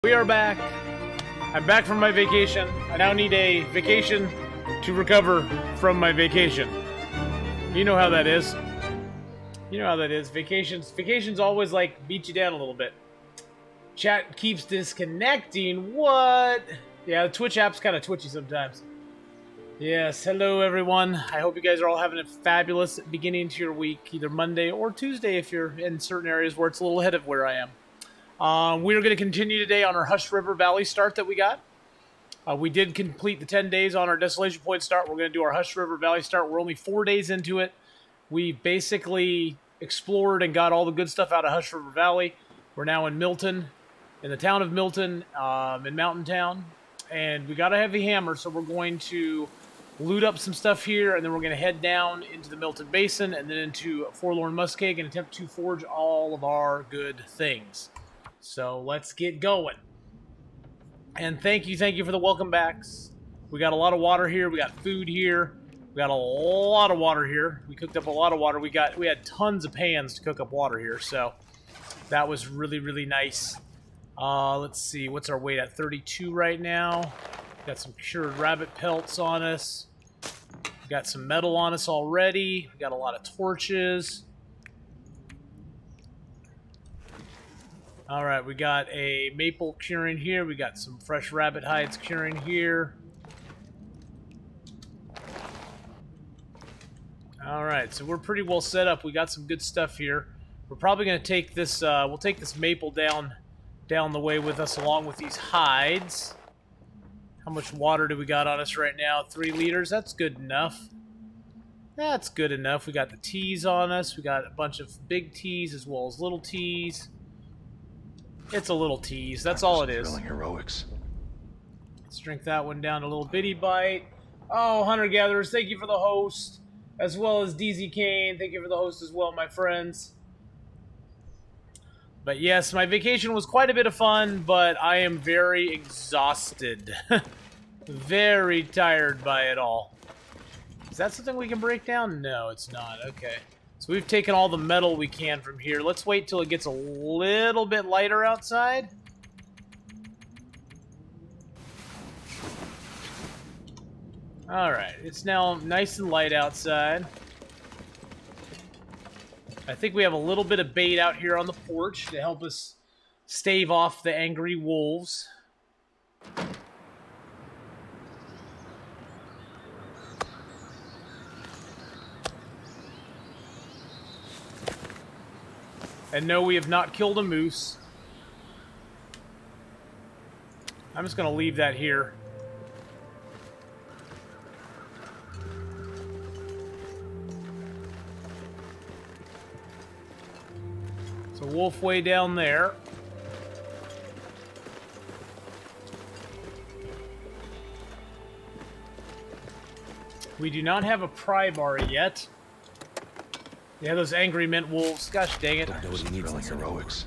We are back. I'm back from my vacation. I now need a vacation to recover from my vacation. You know how that is. You know how that is. Vacations always like beat you down a little bit. Chat keeps disconnecting. What? Yeah, the Twitch app's kind of twitchy sometimes. Yes, hello everyone. I hope you guys are all having a fabulous beginning to your week, either Monday or Tuesday if you're in certain areas where it's a little ahead of where I am. We're going to continue today on our Hush River Valley start that we got. We did complete the 10 days on our Desolation Point start. We're going to do our Hush River Valley start. We're only 4 days into it. We basically explored and got all the good stuff out of Hush River Valley. We're now in Milton, in the town of Milton, in Mountain Town. And we got a heavy hammer, so we're going to loot up some stuff here, and then we're going to head down into the Milton Basin and then into Forlorn Muskeg and attempt to forge all of our good things. So let's get going. And thank you for the welcome backs. We got a lot of water here. We got food here. We got a lot of water here. We cooked up a lot of water. We had tons of pans to cook up water here, so that was really, really nice. Let's see, what's our weight at? 32 right now. Got some cured rabbit pelts on us. We got some metal on us already. We got a lot of torches. All right, we got a maple curing here. We got some fresh rabbit hides curing here. All right, so we're pretty well set up. We got some good stuff here. We're probably going to take this, we'll take this maple down the way with us along with these hides. How much water do we got on us right now? 3 liters. That's good enough. That's good enough. We got the teas on us. We got a bunch of big teas as well as little teas. It's a little tease. That's all it is. Thrilling heroics. Let's drink that one down a little bitty bite. Oh, hunter-gatherers, thank you for the host. As well as DZ Kane. Thank you for the host as well, my friends. But yes, my vacation was quite a bit of fun, but I am very exhausted. Very tired by it all. Is that something we can break down? No, it's not. Okay. So we've taken all the metal we can from here. Let's wait till it gets a little bit lighter outside. Alright, it's now nice and light outside. I think we have a little bit of bait out here on the porch to help us stave off the angry wolves. And no, we have not killed a moose. I'm just going to leave that here. So wolf way down there. We do not have a pry bar yet. Yeah, those angry mint wolves. Gosh dang it. Thrilling heroics.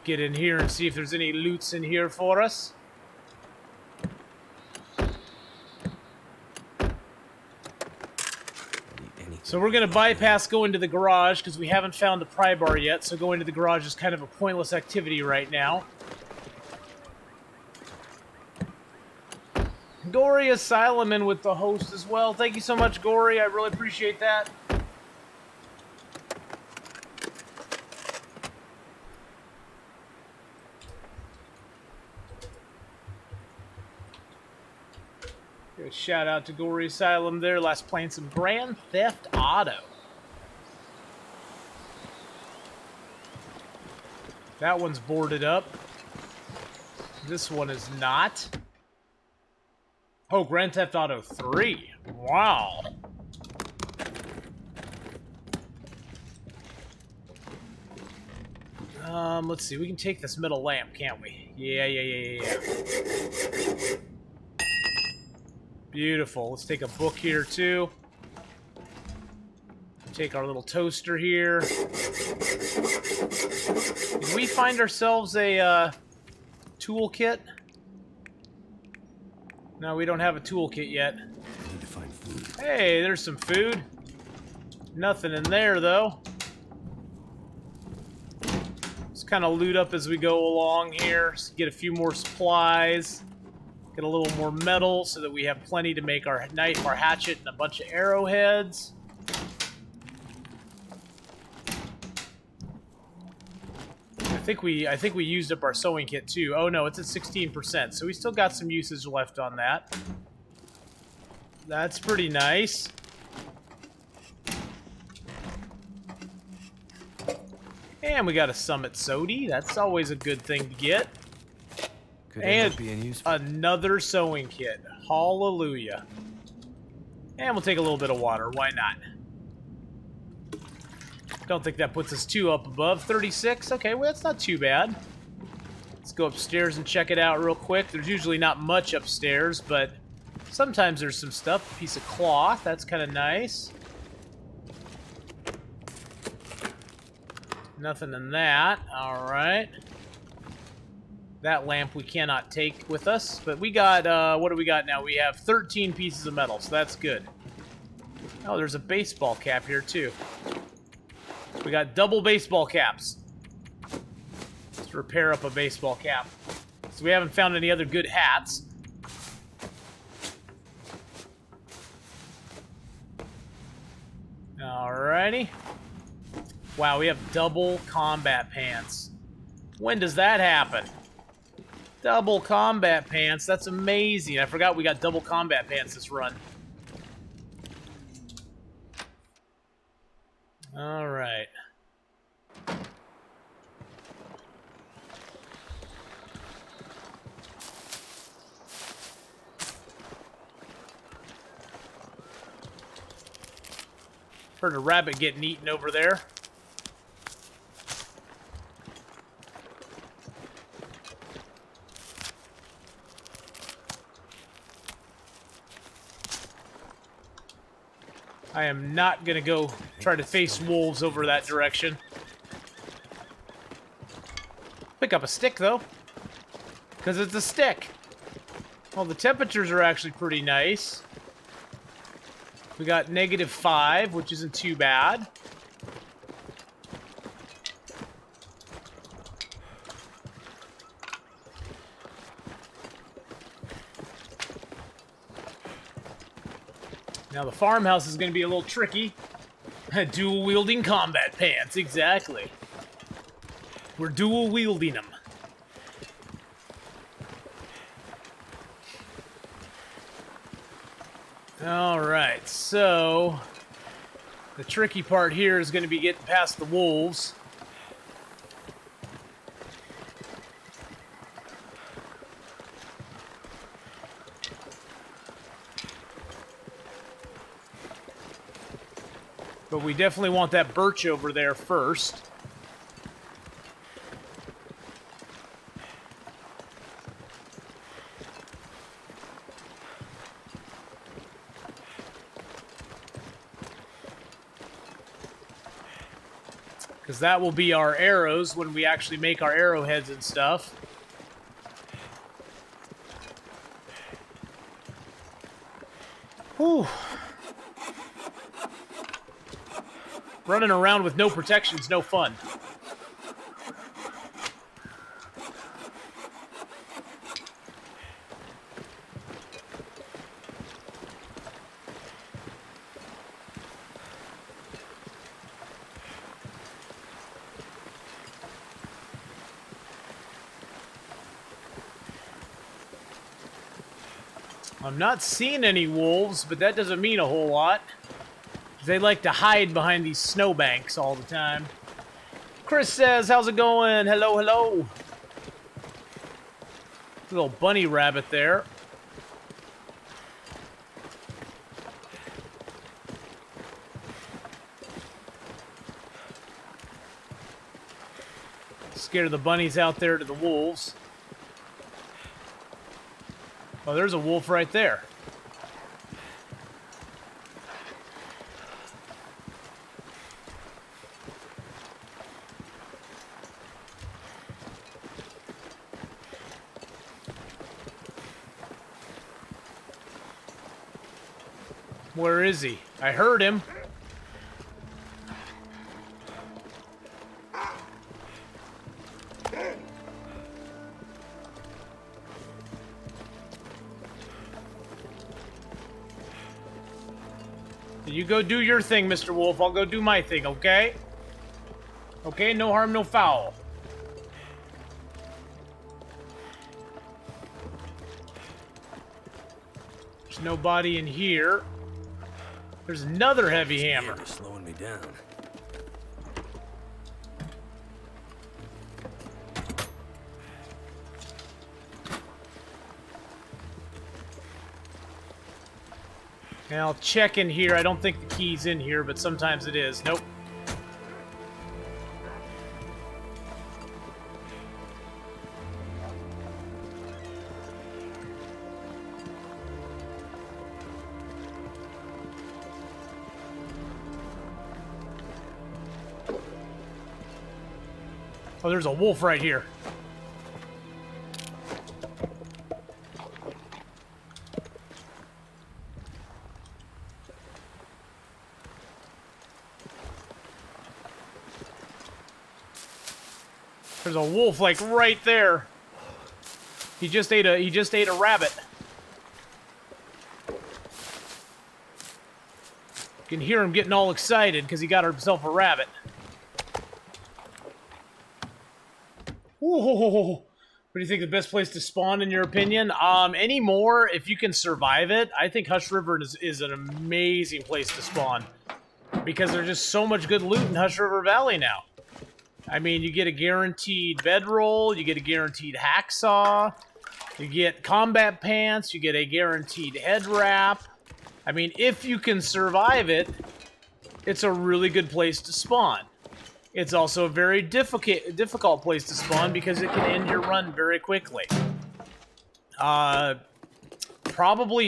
Get in here and see if there's any loots in here for us. So we're going to bypass going to the garage because we haven't found a pry bar yet, so going to the garage is kind of a pointless activity right now. Gory Asylum in with the host as well. Thank you so much, Gory. I really appreciate that. Give a shout out to Gory Asylum there. Last playing some Grand Theft Auto. That one's boarded up. This one is not. Oh, Grand Theft Auto 3. Wow. Let's see. We can take this metal lamp, can't we? Yeah. Beautiful. Let's take a book here, too. Take our little toaster here. Did we find ourselves a toolkit? No, we don't have a toolkit yet. I need to find food. Hey, there's some food. Nothing in there, though. Let's kind of loot up as we go along here. Just get a few more supplies. Get a little more metal so that we have plenty to make our knife, our hatchet, and a bunch of arrowheads. I think we used up our sewing kit too. Oh no, it's at 16%, so we still got some usage left on that. That's pretty nice. And we got a Summit Sody. That's always a good thing to get. Could end up And being useful. another sewing kit. Hallelujah. And we'll take a little bit of water. Why not? Don't think that puts us too up above. 36? Okay, well, that's not too bad. Let's go upstairs and check it out real quick. There's usually not much upstairs, but sometimes there's some stuff. A piece of cloth. That's kind of nice. Nothing in that. Alright. That lamp we cannot take with us. But we got, what do we got now? We have 13 pieces of metal, so that's good. Oh, there's a baseball cap here, too. We got double baseball caps. Let's repair up a baseball cap. So we haven't found any other good hats. Alrighty. Wow, we have double combat pants. When does that happen? Double combat pants. That's amazing. I forgot we got double combat pants this run. All right. Heard a rabbit getting eaten over there. I am not gonna go try to face wolves over that direction. Pick up a stick, though. Because it's a stick. Well, the temperatures are actually pretty nice. We got -5, which isn't too bad. Now the farmhouse is going to be a little tricky. Dual-wielding combat pants, exactly. We're dual-wielding them. Alright, so the tricky part here is going to be getting past the wolves. But we definitely want that birch over there first. Because that will be our arrows when we actually make our arrowheads and stuff. Whew. Running around with no protection's no fun. I'm not seeing any wolves, but that doesn't mean a whole lot. They like to hide behind these snowbanks all the time. Chris says, how's it going? Hello, hello. Little bunny rabbit there. Scare the bunnies out there to the wolves. Oh, there's a wolf right there. Where is he? I heard him. You go do your thing, Mr. Wolf. I'll go do my thing, okay? Okay, no harm, no foul. There's nobody in here. There's another heavy hammer. You're slowing me down. And I'll check in here. I don't think the key's in here, but sometimes it is. Nope. Oh, there's a wolf right here. There's a wolf like right there. He just ate a rabbit. You can hear him getting all excited because he got himself a rabbit. Ooh, what do you think the best place to spawn in your opinion? Anymore, if you can survive it, I think Hush River is an amazing place to spawn. Because there's just so much good loot in Hush River Valley now. I mean, you get a guaranteed bedroll, you get a guaranteed hacksaw, you get combat pants, you get a guaranteed head wrap. I mean, if you can survive it, it's a really good place to spawn. It's also a very difficult place to spawn because it can end your run very quickly. Probably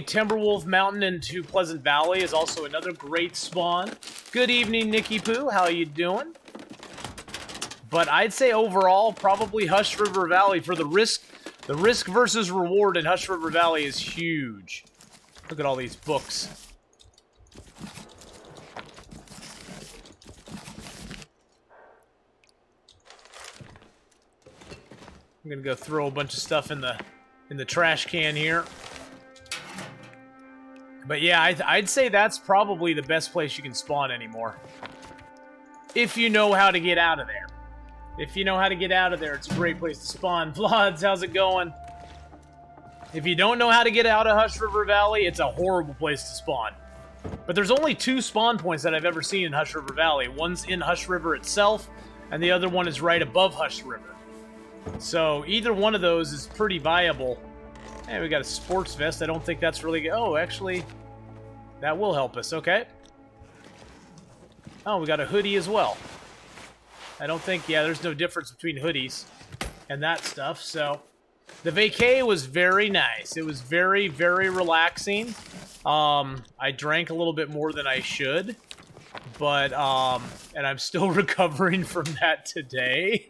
Timberwolf Mountain into Pleasant Valley is also another great spawn. Good evening, Nikki Poo. How you doing? But I'd say overall, probably Hush River Valley for the risk. The risk versus reward in Hush River Valley is huge. Look at all these books. I'm gonna go throw a bunch of stuff in the trash can here. But yeah, I'd say that's probably the best place you can spawn anymore. If you know how to get out of there. If you know how to get out of there, it's a great place to spawn. Vlods, how's it going? If you don't know how to get out of Hush River Valley, it's a horrible place to spawn. But there's only 2 spawn points that I've ever seen in Hush River Valley. One's in Hush River itself, and the other one is right above Hush River. So either one of those is pretty viable. Hey, we got a sports vest. I don't think that's really good. Oh, actually, that will help us. Okay. Oh, we got a hoodie as well. I don't think, yeah, there's no difference between hoodies and that stuff. So the vacay was very nice. It was very, very relaxing. I drank a little bit more than I should, but, and I'm still recovering from that today.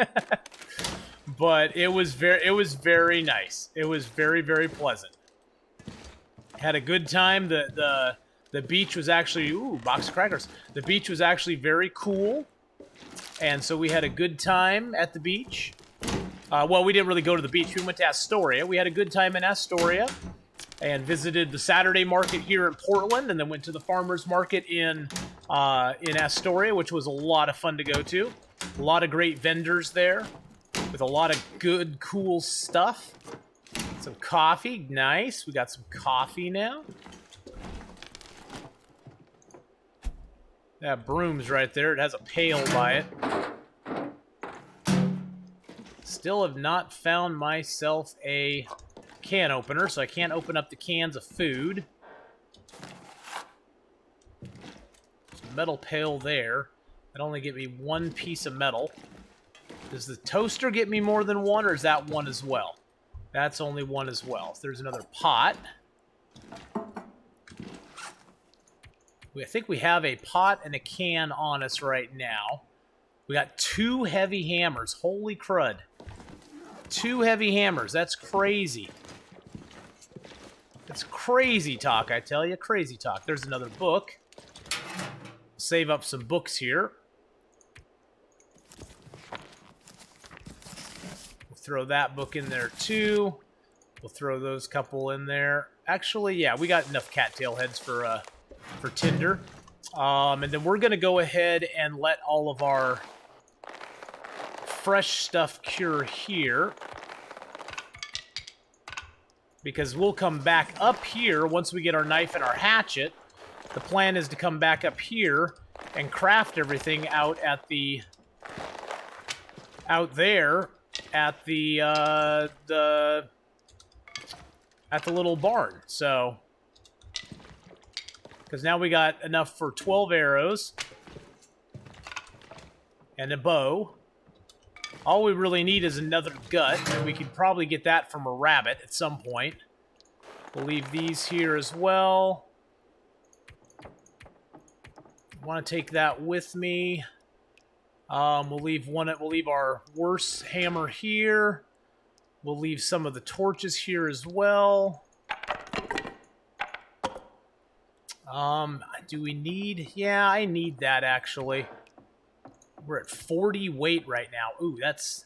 But it was very nice. It was very, very pleasant. Had a good time. The beach was actually, ooh, box of crackers. The beach was actually very cool. And so we had a good time at the beach. Well, we didn't really go to the beach. We went to Astoria. We had a good time in Astoria and visited the Saturday market here in Portland, and then went to the farmers market in Astoria, which was a lot of fun to go to. A lot of great vendors there with a lot of good, cool stuff. Some coffee. Nice. We got some coffee now. That broom's right there. It has a pail by it. Still have not found myself a can opener, so I can't open up the cans of food. There's a metal pail there. That'll only get me 1 piece of metal. Does the toaster get me more than 1, or is that 1 as well? That's only 1 as well. So there's another pot. I think we have a pot and a can on us right now. We got 2 heavy hammers. Holy crud. 2 heavy hammers. That's crazy. It's crazy talk, I tell you. Crazy talk. There's another book. Save up some books here. We'll throw that book in there, too. We'll throw those couple in there. Actually, yeah, we got enough cattail heads for tinder. And then we're going to go ahead and let all of our fresh stuff cure here. Because we'll come back up here once we get our knife and our hatchet. The plan is to come back up here and craft everything out at the... out there at the little barn. So... because now we got enough for 12 arrows. And a bow. All we really need is another gut, and we could probably get that from a rabbit at some point. We'll leave these here as well. I want to take that with me. We'll leave our worse hammer here. We'll leave some of the torches here as well. Do we need... yeah, I need that, actually. We're at 40 weight right now. Ooh, that's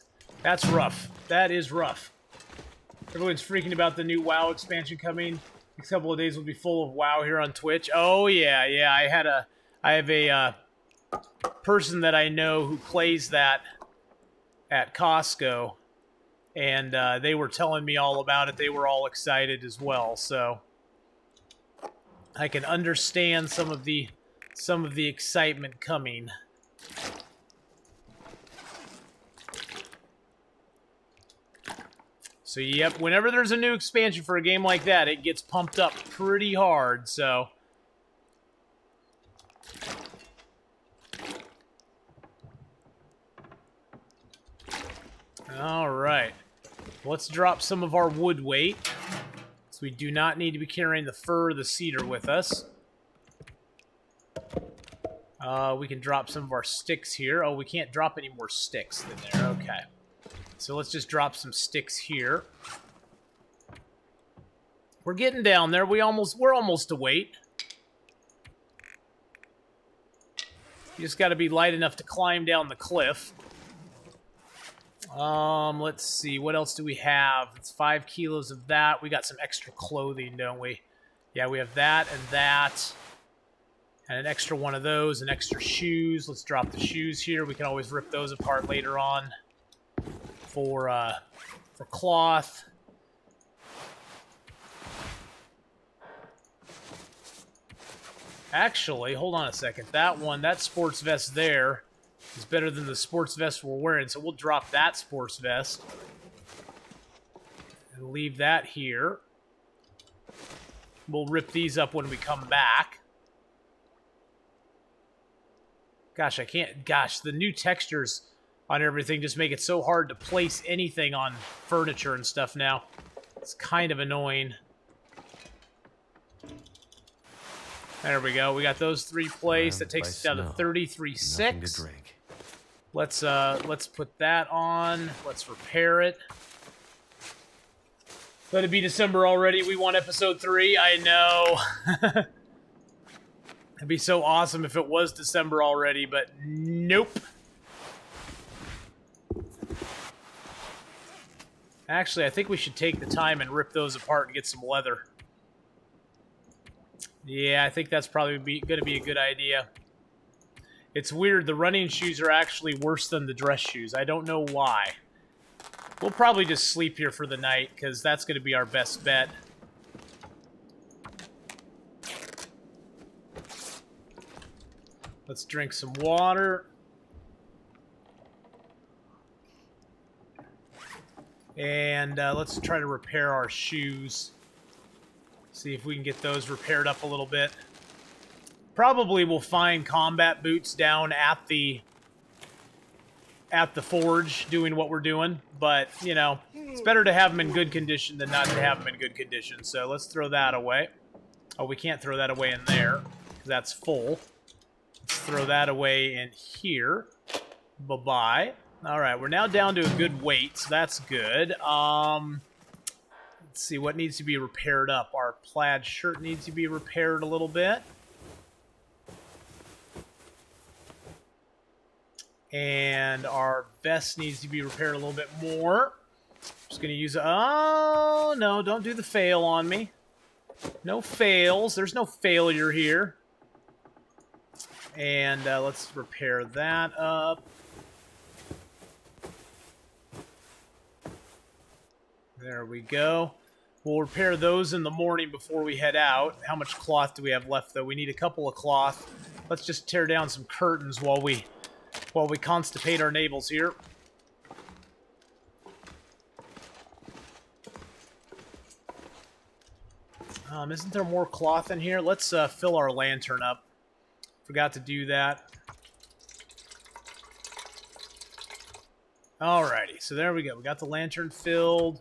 rough. That is rough. Everyone's freaking about the new WoW expansion coming. Next couple of days will be full of WoW here on Twitch. Oh, yeah, yeah. I have a person that I know who plays that at Costco, and they were telling me all about it. They were all excited as well, so... I can understand some of the excitement coming. So yep, whenever there's a new expansion for a game like that, it gets pumped up pretty hard, so... Alright. Let's drop some of our wood weight. So we do not need to be carrying the fir or the cedar with us. We can drop some of our sticks here. Oh, we can't drop any more sticks in there. Okay. So let's just drop some sticks here. We're getting down there. We're almost to weight. You just got to be light enough to climb down the cliff. Let's see. What else do we have? It's 5 kilos of that. We got some extra clothing, don't we? Yeah, we have that and that. And an extra one of those, and extra shoes. Let's drop the shoes here. We can always rip those apart later on for cloth. Actually, hold on a second. That sports vest there is better than the sports vest we're wearing, so we'll drop that sports vest and leave that here. We'll rip these up when we come back. Gosh, I can't... Gosh, the new textures on everything just make it so hard to place anything on furniture and stuff now. It's kind of annoying. There we go. We got those 3 placed. That takes us down to 33.6. Let's put that on. Let's repair it. Let it be December already. We want episode 3. I know. It'd be so awesome if it was December already, but nope. Actually, I think we should take the time and rip those apart and get some leather. Yeah, I think that's probably going to be a good idea. It's weird. The running shoes are actually worse than the dress shoes. I don't know why. We'll probably just sleep here for the night, because that's going to be our best bet. Let's drink some water. And let's try to repair our shoes. See if we can get those repaired up a little bit. Probably we'll find combat boots down at the forge doing what we're doing. But, you know, it's better to have them in good condition than not to have them in good condition. So let's throw that away. Oh, we can't throw that away in there, because that's full. Let's throw that away in here. Bye-bye. All right, we're now down to a good weight, so that's good. Let's see what needs to be repaired up. Our plaid shirt needs to be repaired a little bit. And our vest needs to be repaired a little bit more. Just going to use... Oh, no, don't do the fail on me. No fails. There's no failure here. And let's repair that up. There we go. We'll repair those in the morning before we head out. How much cloth do we have left, though? We need a couple of cloth. Let's just tear down some curtains while we constipate our navels here. Isn't there more cloth in here? Let's fill our lantern up. Forgot to do that. Alrighty, so there we go. We got the lantern filled.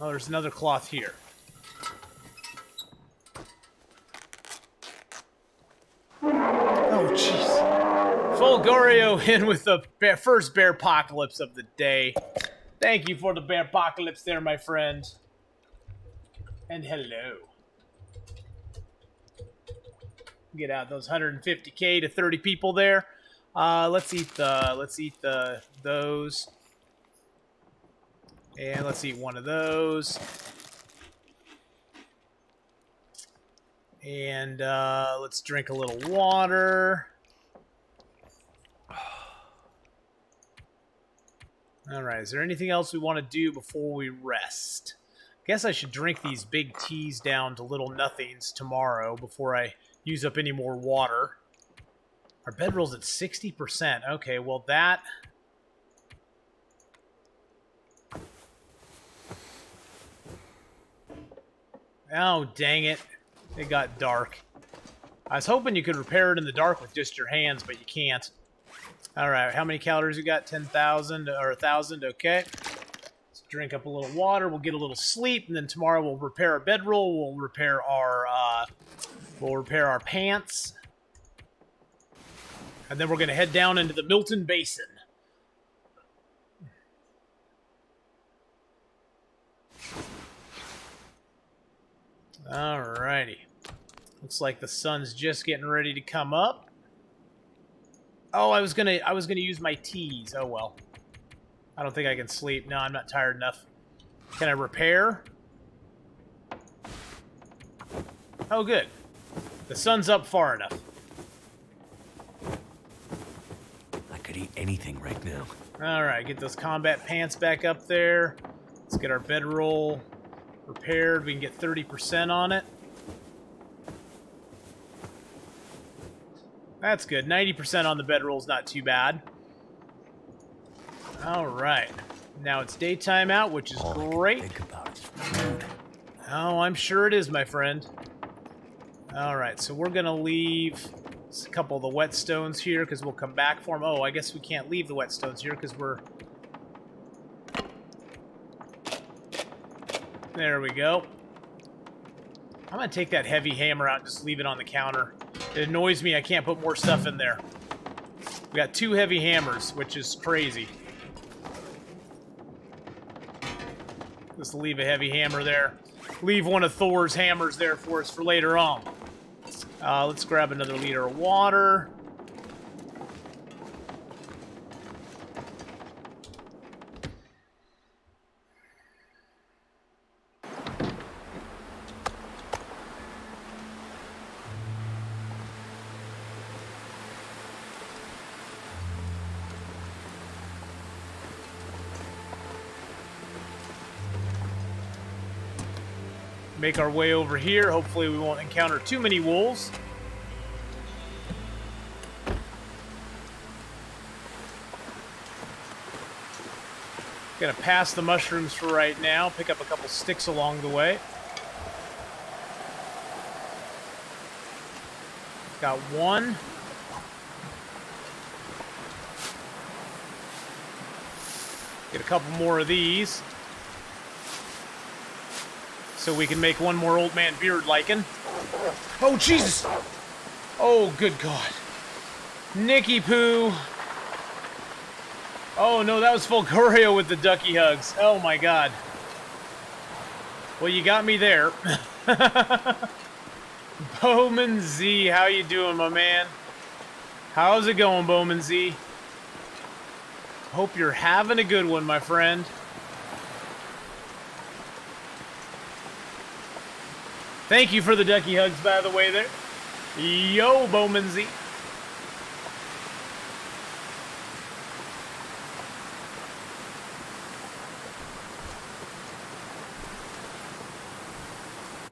Oh, there's another cloth here. Oh, jeez. Fulgorio in with the first bear apocalypse of the day. Thank you for the bear apocalypse there, my friend. And hello. Get out those 150k to 30 people there. Let's eat those. And let's eat one of those. And let's drink a little water. Alright, is there anything else we want to do before we rest? Guess I should drink these big teas down to little nothings tomorrow before I use up any more water. Our bedroll's at 60%. Okay, well that... Oh, dang it. It got dark. I was hoping you could repair it in the dark with just your hands, but you can't. Alright, how many calories we got? 10,000 or 1,000, okay. Let's drink up a little water, we'll get a little sleep, and then tomorrow we'll repair our bedroll, we'll repair our pants. And then we're going to head down into the Milton Basin. Alrighty. Looks like the sun's just getting ready to come up. Oh, I was gonna use my teas. Oh well. I don't think I can sleep. No, I'm not tired enough. Can I repair? Oh, good. The sun's up far enough. I could eat anything right now. Alright, get those combat pants back up there. Let's get our bedroll repaired. We can get 30% on it. That's good. 90% on the bedroll is not too bad. Alright. Now it's daytime out, which is great. Think about is food. Oh, I'm sure it is, my friend. Alright, so we're going to leave a couple of the whetstones here because we'll come back for them. Oh, I guess we can't leave the whetstones here because we're... There we go. I'm going to take that heavy hammer out and just leave it on the counter. It annoys me I can't put more stuff in there. We got 2 heavy hammers, which is crazy. Just leave a heavy hammer there. Leave one of Thor's hammers there for us for later on. Let's grab another liter of water. Make our way over here. Hopefully we won't encounter too many wolves. Gonna pass the mushrooms for right now. Pick up a couple sticks along the way. Got one. Get a couple more of these. So we can make one more old man beard lichen. Oh, Jesus! Oh, good God. Nicky Poo. Oh no, that was Fulgorio with the ducky hugs. Oh my god. Well, you got me there. Bowman Z, how you doing, my man? How's it going, Bowman Z? Hope you're having a good one, my friend. Thank you for the ducky hugs, by the way, there. Yo, Bowman Z.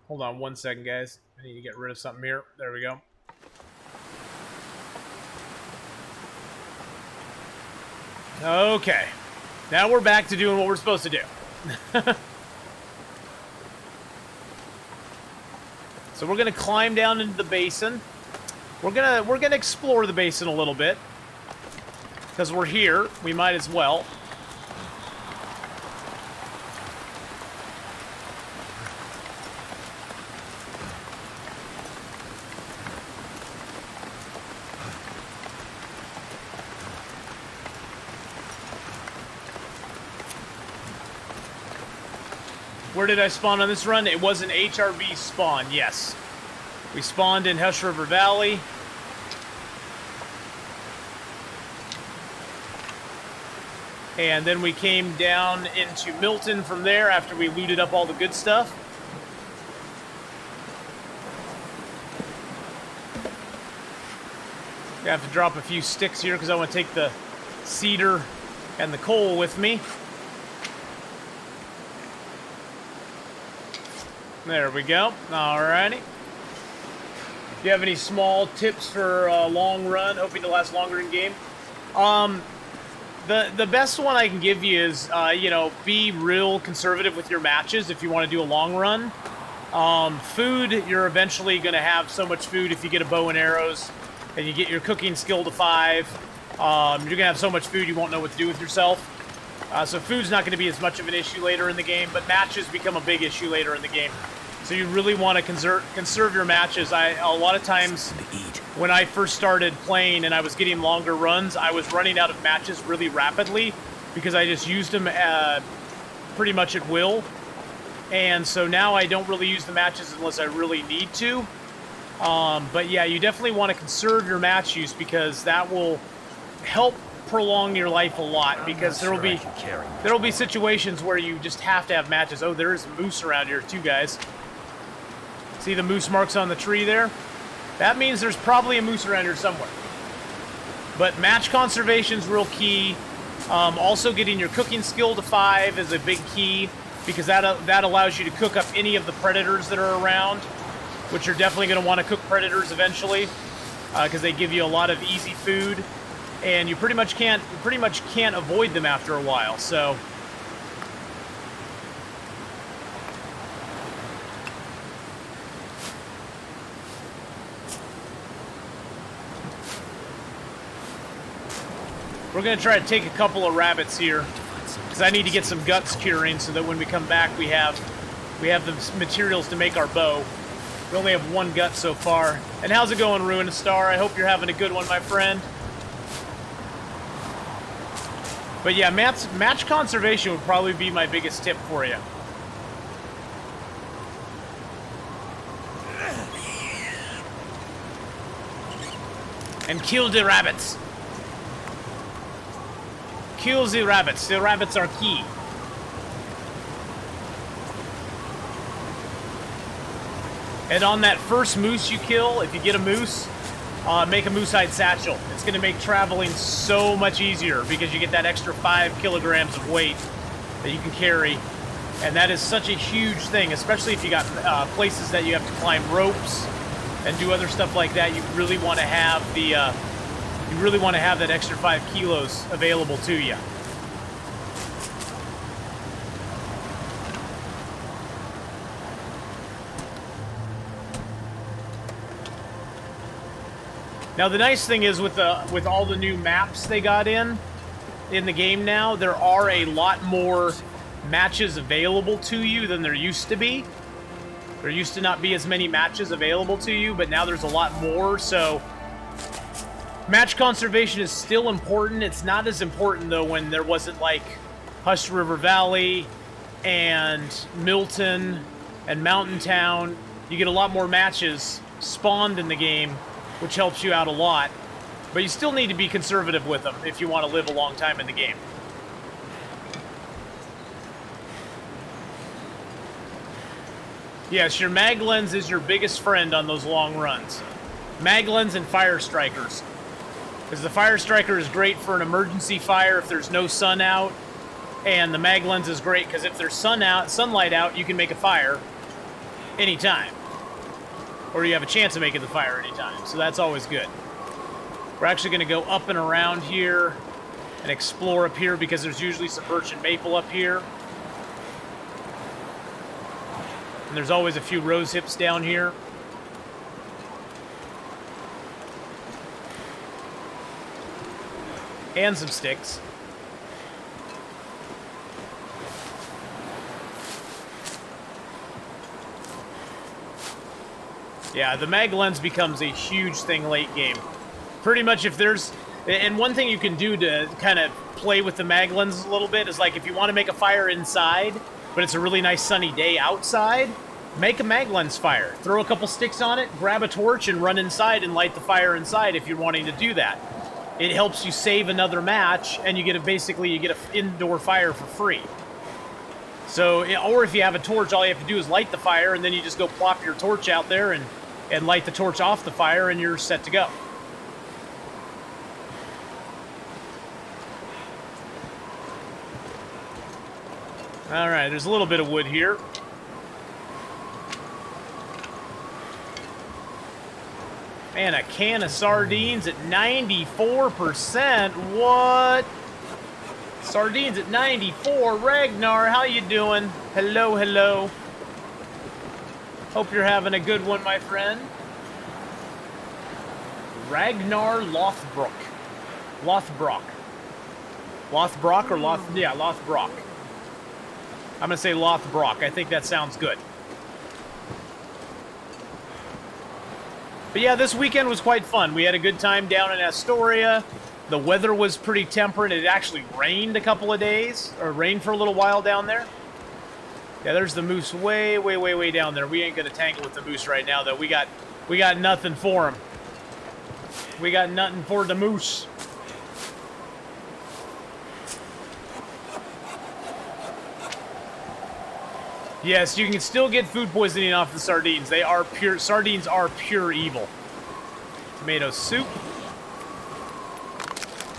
Hold on one second, guys. I need to get rid of something here. There we go. Okay. Now we're back to doing what we're supposed to do. So we're gonna climb down into the basin. We're gonna explore the basin a little bit. Because we're here, we might as well. Where did I spawn on this run? It was an HRV spawn, yes. We spawned in Hush River Valley. And then we came down into Milton from there after we looted up all the good stuff. I have to drop a few sticks here because I want to take the cedar and the coal with me. There we go. Alrighty. Do you have any small tips for a long run, hoping to last longer in game? The best one I can give you is, you know, be real conservative with your matches if you want to do a long run. Food, you're eventually going to have so much food if you get a bow and arrows and you get your cooking skill to 5. You're going to have so much food you won't know what to do with yourself. So food's not going to be as much of an issue later in the game, but matches become a big issue later in the game. So you really want to conserve your matches. A lot of times when I first started playing and I was getting longer runs, I was running out of matches really rapidly because I just used them pretty much at will. And so now I don't really use the matches unless I really need to. But yeah, you definitely want to conserve your match use because that will help prolong your life a lot, because there will be situations where you just have to have matches. Oh, there is moose around here too, guys. See the moose marks on the tree there? That means there's probably a moose around here somewhere. But match conservation is real key. Also getting your cooking skill to 5 is a big key, because that allows you to cook up any of the predators that are around, which you're definitely going to want to cook predators eventually, because they give you a lot of easy food. And you pretty much can't avoid them after a while. So we're gonna try to take a couple of rabbits here because I need to get some guts curing so that when we come back we have the materials to make our bow. We only have one gut so far. And how's it going, Ruined Star? I hope you're having a good one, my friend. But yeah, match conservation would probably be my biggest tip for you. And kill the rabbits. Kill the rabbits. The rabbits are key. And on that first moose you kill, if you get a moose, make a moose hide satchel. It's going to make traveling so much easier because you get that extra 5 kilograms of weight that you can carry. And that is such a huge thing, especially if you got places that you have to climb ropes and do other stuff like that. You really want to have that extra 5 kilos available to you. Now the nice thing is with all the new maps they got in the game now, there are a lot more matches available to you than there used to be. There used to not be as many matches available to you, but now there's a lot more, so Match conservation is still important. It's not as important, though, when there wasn't, like, Hush River Valley and Milton and Mountain Town. You get a lot more matches spawned in the game, which helps you out a lot. But you still need to be conservative with them if you want to live a long time in the game. Yes, your mag lens is your biggest friend on those long runs. Mag lens and fire strikers. Because the fire striker is great for an emergency fire if there's no sun out. And the mag lens is great because if there's sunlight out, you can make a fire anytime. Or you have a chance of making the fire anytime. So that's always good. We're actually going to go up and around here and explore up here because there's usually some birch and maple up here. And there's always a few rose hips down here. And some sticks. Yeah, the mag lens becomes a huge thing late game. Pretty much if there's... And one thing you can do to kind of play with the mag lens a little bit is like if you want to make a fire inside, but it's a really nice sunny day outside, make a mag lens fire. Throw a couple sticks on it, grab a torch, and run inside and light the fire inside if you're wanting to do that. It helps you save another match, and you get basically an indoor fire for free. So, or if you have a torch, all you have to do is light the fire, and then you just go plop your torch out there and light the torch off the fire, and you're set to go. All right, there's a little bit of wood here. Man, a can of sardines at 94%. What? Sardines at 94. Ragnar, how you doing? Hello, hello. Hope you're having a good one, my friend. Ragnar Lothbrok. Lothbrok. Lothbrok or Loth... Yeah, Lothbrok. I'm going to say Lothbrok. I think that sounds good. But yeah, this weekend was quite fun. We had a good time down in Astoria. The weather was pretty temperate. It actually rained a couple of days, or rained for a little while down there. Yeah, there's the moose way, way, way, way down there. We ain't gonna tangle with the moose right now, though. We got nothing for him. We got nothing for the moose. Yes, you can still get food poisoning off the sardines. They are pure. Sardines are pure evil. Tomato soup.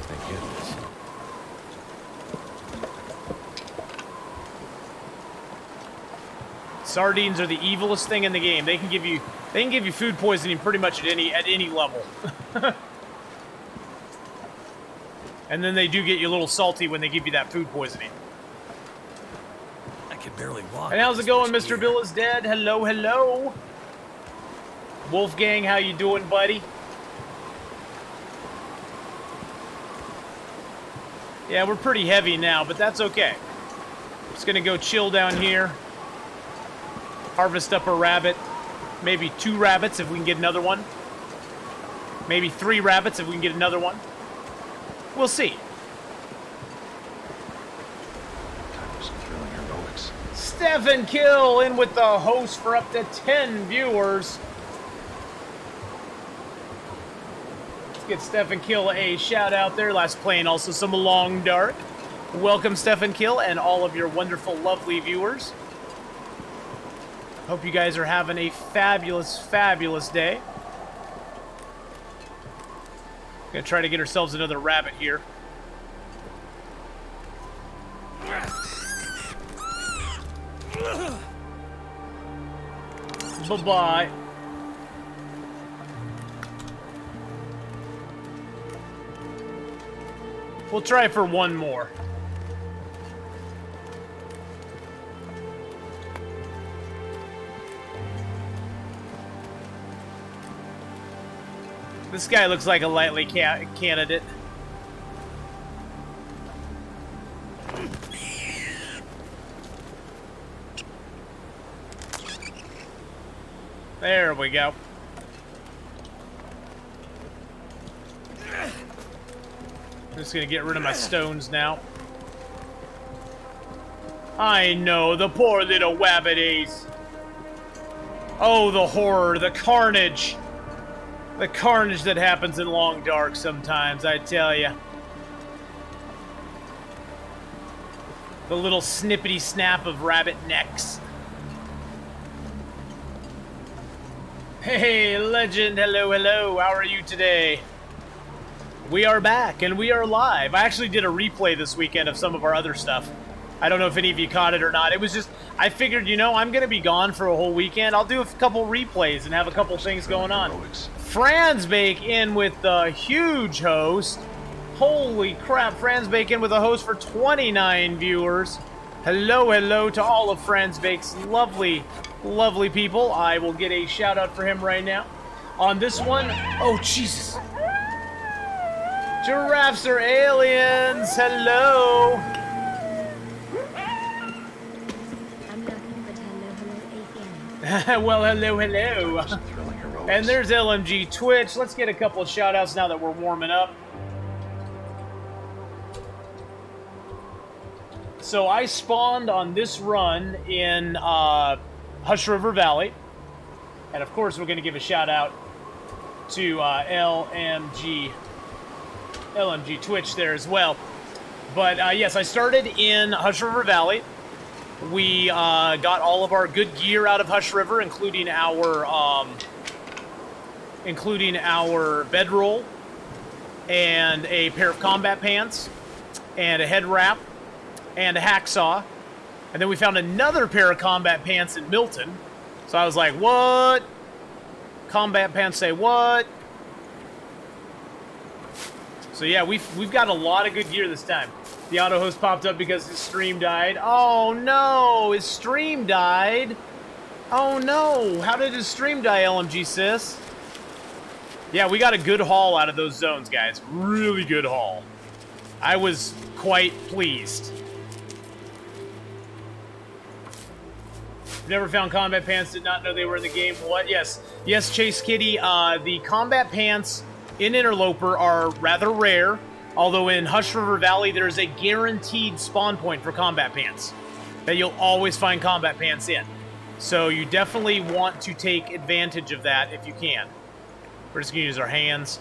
Thank goodness. Sardines are the evilest thing in the game. They can give you food poisoning pretty much at any level. And then they do get you a little salty when they give you that food poisoning. I can barely walk. And how's it going, Mr. Bill is dead? Hello, hello. Wolfgang, how you doing, buddy? Yeah, we're pretty heavy now, but that's okay. Just gonna go chill down here. Harvest up a rabbit. Maybe 2 rabbits if we can get another one. Maybe 3 rabbits if we can get another one. We'll see. Stephen Kill in with the host for up to 10 viewers. Let's get Stephen Kill a shout out there. Last playing also some Long Dark. Welcome, Stephen Kill, and all of your wonderful, lovely viewers. Hope you guys are having a fabulous, fabulous day. Gonna try to get ourselves another rabbit here. Bye-bye. We'll try for one more. This guy looks like a likely candidate. There we go. I'm just gonna get rid of my stones now. I know, the poor little wabbities. Oh, the horror, the carnage. The carnage that happens in Long Dark sometimes, I tell ya. The little snippety snap of rabbit necks. Hey, legend, hello, hello, how are you today? We are back, and we are live. I actually did a replay this weekend of some of our other stuff. I don't know if any of you caught it or not. It was just, I figured, you know, I'm going to be gone for a whole weekend. I'll do a couple replays and have a couple things going on. Franzbake in with the huge host. Holy crap, Franzbake in with a host for 29 viewers. Hello, hello to all of Franzbake's lovely, lovely people. I will get a shout out for him right now. On this one, oh, Jesus. Giraffes are aliens. Hello. Well, hello, hello. And there's LMG Twitch. Let's get a couple of shout-outs now that we're warming up. So I spawned on this run in Hush River Valley. And of course, we're going to give a shout-out to LMG Twitch there as well. But yes, I started in Hush River Valley. We got all of our good gear out of Hush River, including our bedroll and a pair of combat pants and a head wrap and a hacksaw. And then we found another pair of combat pants in Milton. So I was like, what? Combat pants say what? So yeah, we've got a lot of good gear this time. The auto host popped up because his stream died. Oh no, his stream died. Oh no, how did his stream die, LMG sis? Yeah, we got a good haul out of those zones, guys. Really good haul. I was quite pleased. Never found combat pants, did not know they were in the game. What? Yes. Yes, Chase Kitty. The combat pants in Interloper are rather rare. Although in Hush River Valley, there's a guaranteed spawn point for combat pants that you'll always find combat pants in. So you definitely want to take advantage of that if you can. We're just going to use our hands.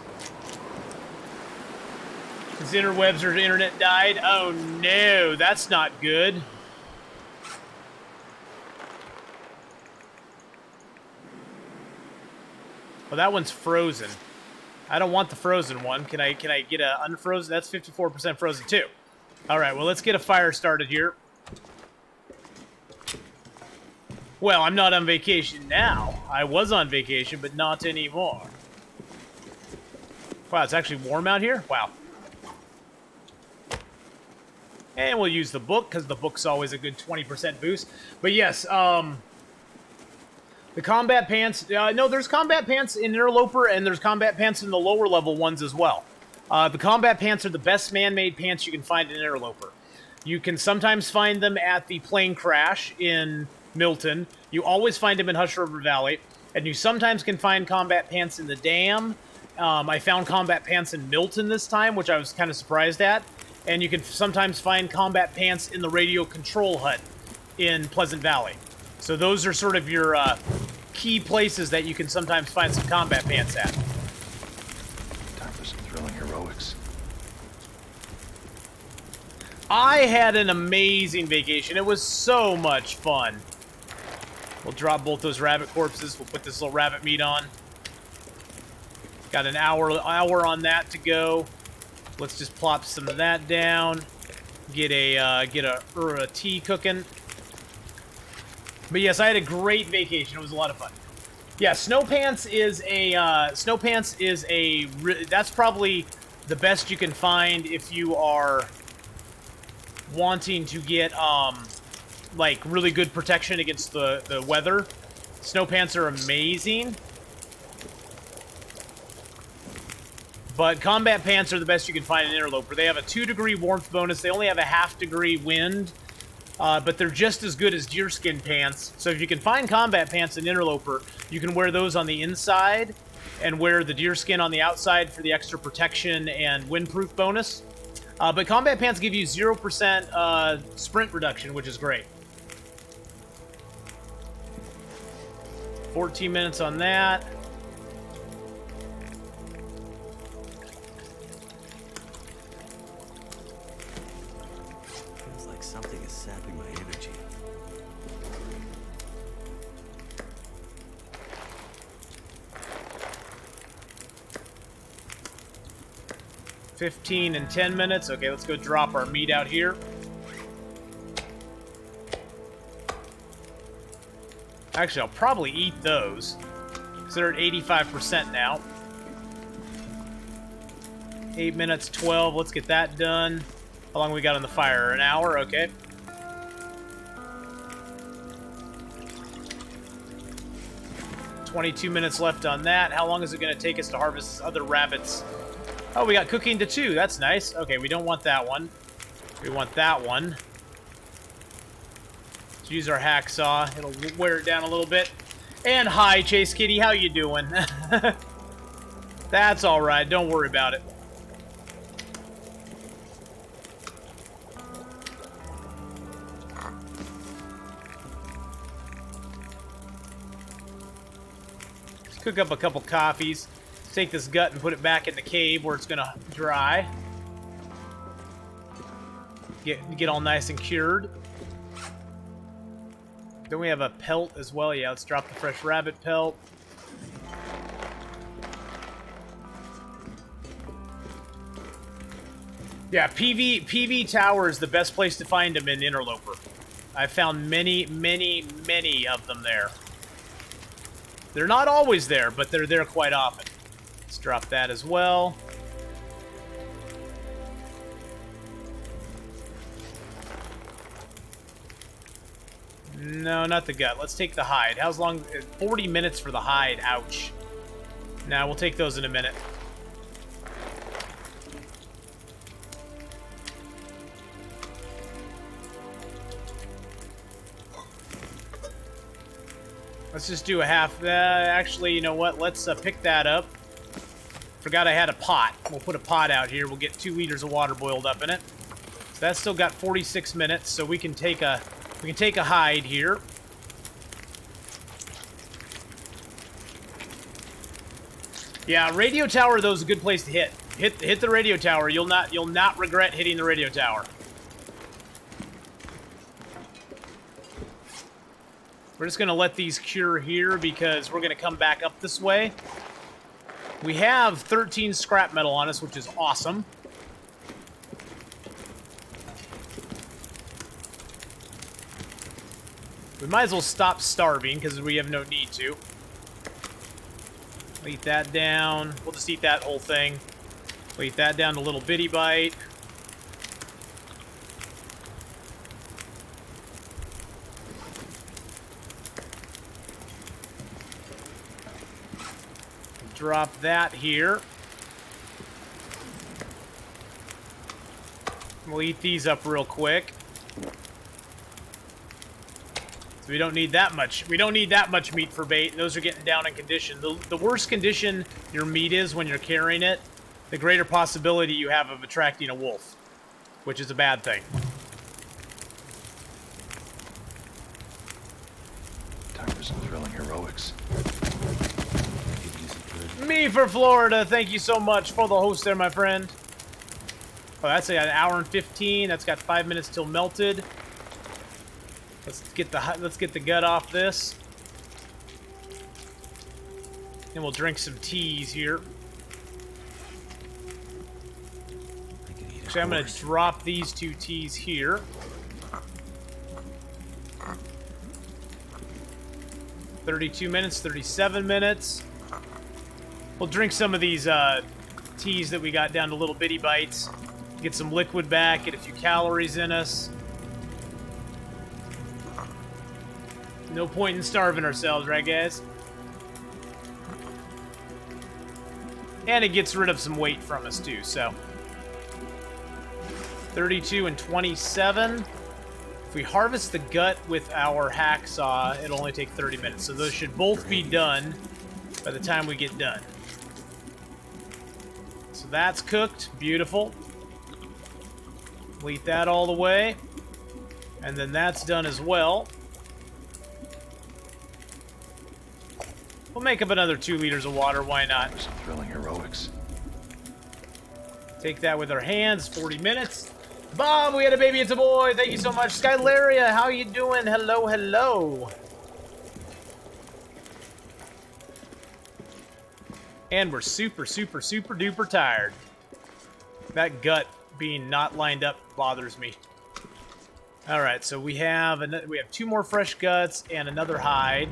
His interwebs or internet died. Oh no, that's not good. Well, that one's frozen. I don't want the frozen one. Can I get a unfrozen? That's 54% frozen too. All right, well, let's get a fire started here. Well, I'm not on vacation now. I was on vacation, but not anymore. Wow, it's actually warm out here? Wow. And we'll use the book, because the book's always a good 20% boost. But yes, the combat pants, no, there's combat pants in Interloper, and there's combat pants in the lower level ones as well. The combat pants are the best man-made pants you can find in Interloper. You can sometimes find them at the plane crash in Milton. You always find them in Hush River Valley. And you sometimes can find combat pants in the dam. I found combat pants in Milton this time, which I was kind of surprised at. And you can sometimes find combat pants in the radio control hut in Pleasant Valley. So those are sort of your key places that you can sometimes find some combat pants at. Time for some thrilling heroics. I had an amazing vacation. It was so much fun. We'll drop both those rabbit corpses. We'll put this little rabbit meat on. Got an hour on that to go. Let's just plop some of that down. Get a tea cooking. But yes, I had a great vacation. It was a lot of fun. Yeah, snow pants is that's probably the best you can find if you are wanting to get like really good protection against the weather. Snow pants are amazing. But combat pants are the best you can find in Interloper. They have a 2-degree warmth bonus. They only have a half-degree wind. But they're just as good as deerskin pants. So if you can find combat pants in Interloper, you can wear those on the inside and wear the deerskin on the outside for the extra protection and windproof bonus. But combat pants give you 0% sprint reduction, which is great. 14 minutes on that. Feels like something is sapping my energy. $15 and 10 minutes. Okay, let's go drop our meat out here. Actually, I'll probably eat those, because they're at 85% now. 8 minutes, 12. Let's get that done. How long we got on the fire? An hour? Okay. $22 minutes left on that. How long is it going to take us to harvest other rabbits? Oh, we got cooking to 2. That's nice. Okay, we don't want that one. We want that one. Let's use our hacksaw. It'll wear it down a little bit. And hi, Chase Kitty. How you doing? That's all right. Don't worry about it. Let's cook up a couple coffees. Let's take this gut and put it back in the cave where it's gonna dry. Get all nice and cured. Then we have a pelt as well. Yeah, let's drop the fresh rabbit pelt. Yeah, PV Tower is the best place to find them in Interloper. I've found many, many, many of them there. They're not always there, but they're there quite often. Let's drop that as well. No, not the gut. Let's take the hide. How's long? 40 minutes for the hide. Ouch. Nah, we'll take those in a minute. Let's just do a half. Actually, you know what? Let's pick that up. Forgot I had a pot. We'll put a pot out here. We'll get 2 liters of water boiled up in it. So that's still got 46 minutes, so we can take a hide here. Yeah, radio tower though is a good place to hit. Hit the radio tower. You'll not regret hitting the radio tower. We're just gonna let these cure here because we're gonna come back up this way. We have 13 scrap metal on us, which is awesome. We might as well stop starving because we have no need to. We'll eat that down. We'll just eat that whole thing. We'll eat that down to a little bitty bite. Drop that here. We'll eat these up real quick. So we don't need that much. We don't need that much meat for bait. Those are getting down in condition. The worse condition your meat is when you're carrying it, the greater possibility you have of attracting a wolf, which is a bad thing. Time for some thrilling heroics. Me for Florida. Thank you so much for the host there, my friend. Oh, that's an hour and 15. That's got 5 minutes till melted. Let's get the gut off this. And we'll drink some teas here. Actually, I'm going to drop these 2 teas here. $32 minutes, 37 minutes. We'll drink some of these teas that we got down to little bitty bites. Get some liquid back, get a few calories in us. No point in starving ourselves, right, guys? And it gets rid of some weight from us, too, so. 32 and 27. If we harvest the gut with our hacksaw, it'll only take 30 minutes. So those should both be done by the time we get done. So that's cooked. Beautiful. Complete that all the way. And then that's done as well. We'll make up another 2 liters of water, why not? Some thrilling heroics. Take that with our hands, 40 minutes. Bob, we had a baby, it's a boy. Thank you so much. Skylaria, how you doing? Hello, hello. And we're super, super, super duper tired. That gut being not lined up bothers me. All right, so we have 2 more fresh guts and another hide.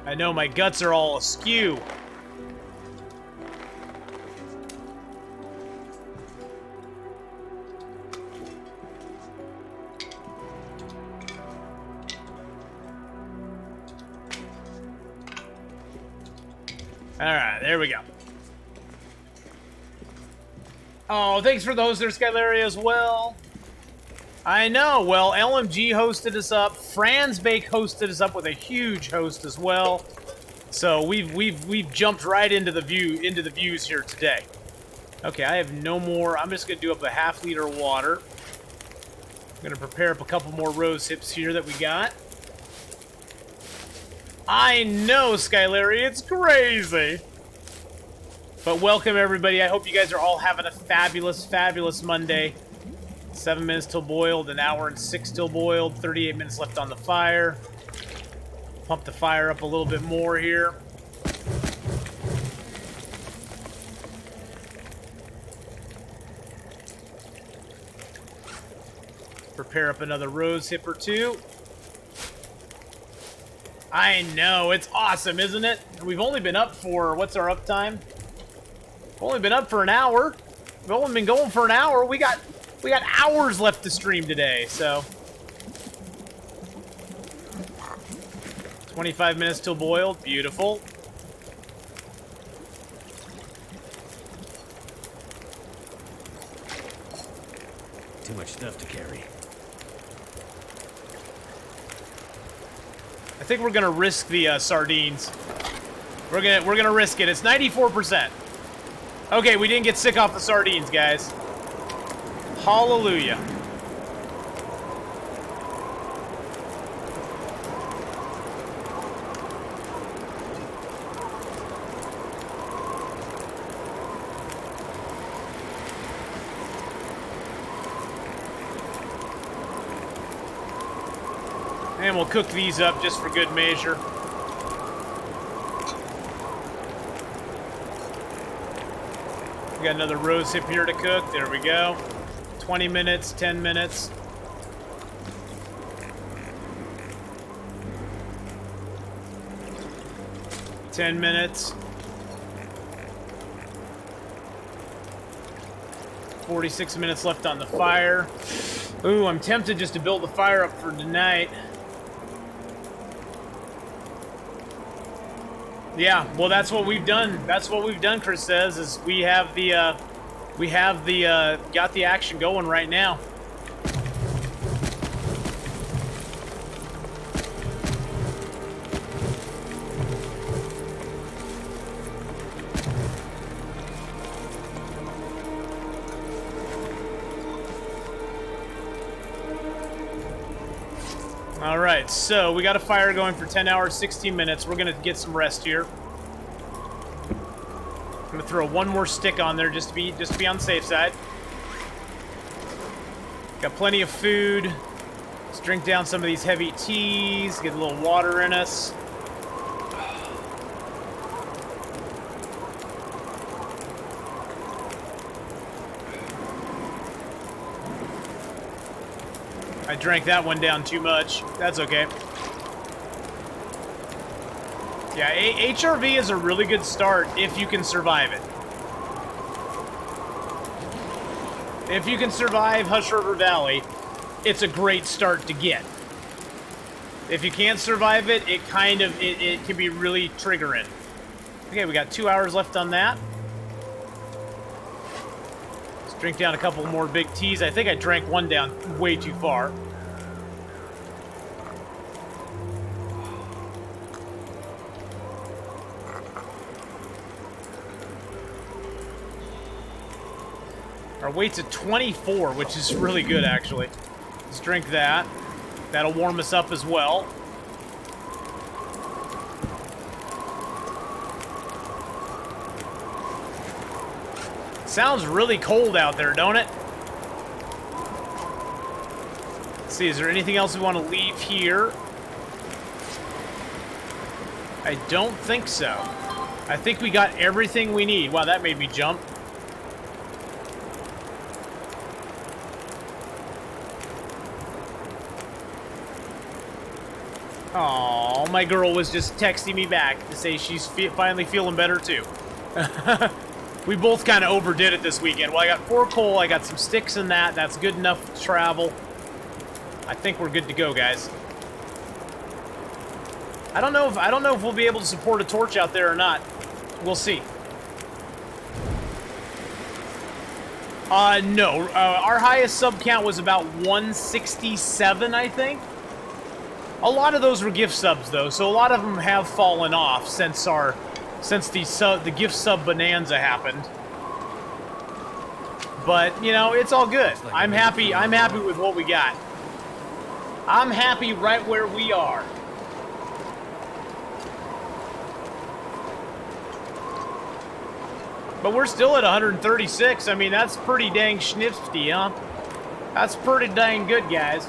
I know my guts are all askew. All right, there we go. Oh, thanks for the host there, Skylaria, as well. I know. Well, LMG hosted us up. Franz Bake hosted us up with a huge host as well. So we've jumped right into the views here today. Okay, I have no more. I'm just gonna do up a ½ liter of water. I'm gonna prepare up a couple more rose hips here that we got. I know, Skylaria, it's crazy. But welcome, everybody. I hope you guys are all having a fabulous, fabulous Monday. 7 minutes till boiled, 1 hour and 6 till boiled, 38 minutes left on the fire. Pump the fire up a little bit more here. Prepare up another rose hip or 2. I know, it's awesome, isn't it? We've only been up for, what's our uptime? We've only been up for an hour. We've only been going for an hour. We got hours left to stream today, so. 25 minutes till boiled, beautiful. Too much stuff to carry. I think we're gonna risk the sardines. We're gonna risk it. It's 94%. Okay, we didn't get sick off the sardines, guys. Hallelujah. And we'll cook these up just for good measure. We got another rose hip here to cook. There we go. 20 minutes, 10 minutes. Ten minutes. 46 minutes left on the fire. Ooh, I'm tempted just to build the fire up for tonight. Yeah, well, that's what we've done. That's what we've done, Chris says, is we have the got the action going right now. All right, so we got a fire going for 10 hours, 16 minutes. We're gonna get some rest here. I'm gonna throw one more stick on there just to be on the safe side. Got plenty of food. Let's drink down some of these heavy teas. Get a little water in us. I drank that one down too much. That's okay. Yeah, HRV is a really good start if you can survive it. If you can survive Hush River Valley, it's a great start to get. If you can't survive it, it can be really triggering. Okay, we got 2 hours left on that. Let's drink down a couple more big teas. I think I drank one down way too far. Our weight's at 24, which is really good, actually. Let's drink that. That'll warm us up as well. Sounds really cold out there, don't it? Let's see, is there anything else we want to leave here? I don't think so. I think we got everything we need. Wow, that made me jump. Oh, my girl was just texting me back to say she's finally feeling better too. We both kind of overdid it this weekend. Well, I got 4 coal, I got some sticks in that. That's good enough to travel. I think we're good to go, guys. I don't know if we'll be able to support a torch out there or not. We'll see. No. Our highest sub count was about 167, I think. A lot of those were gift subs, though, so a lot of them have fallen off since the gift sub bonanza happened. But you know, it's all good. I'm happy. I'm happy with what we got. I'm happy right where we are. But we're still at 136. I mean, that's pretty dang schnifty, huh? That's pretty dang good, guys.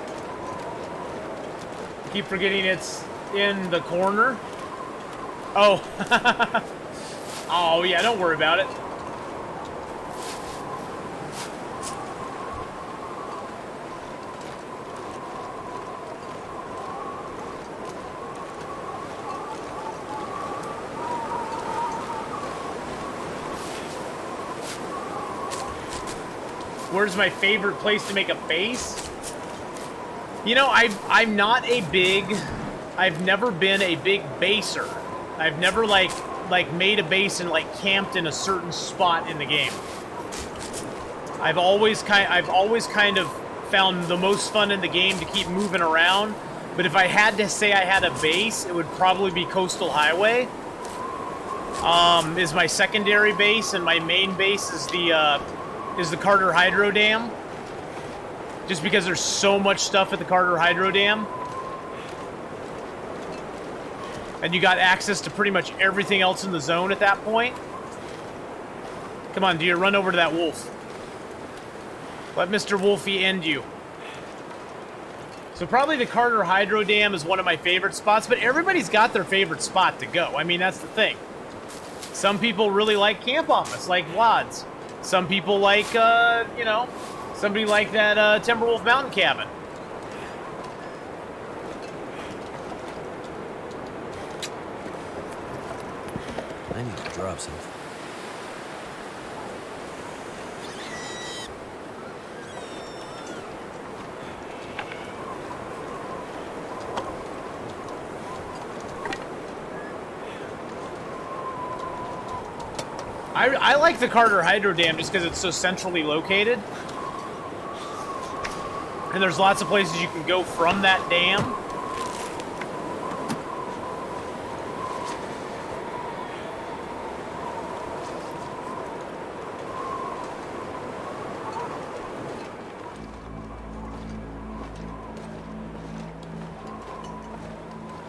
Keep forgetting it's in the corner. Oh. Oh, yeah, don't worry about it. Where's my favorite place to make a base? You know, I'm not a big... I've never been a big baser. I've never, like made a base and, like, camped in a certain spot in the game. I've always kind of found the most fun in the game to keep moving around. But if I had to say I had a base, it would probably be Coastal Highway. Is my secondary base, and my main base is the Carter Hydro Dam. Just because there's so much stuff at the Carter Hydro Dam. And you got access to pretty much everything else in the zone at that point. Come on, dear, run over to that wolf. Let Mr. Wolfie end you. So probably the Carter Hydro Dam is one of my favorite spots, but everybody's got their favorite spot to go. I mean, that's the thing. Some people really like Camp Office, like Vlad's. Some people like, you know, somebody like that Timberwolf Mountain Cabin. I need to drop something. I like the Carter Hydro Dam just because it's so centrally located. And there's lots of places you can go from that dam.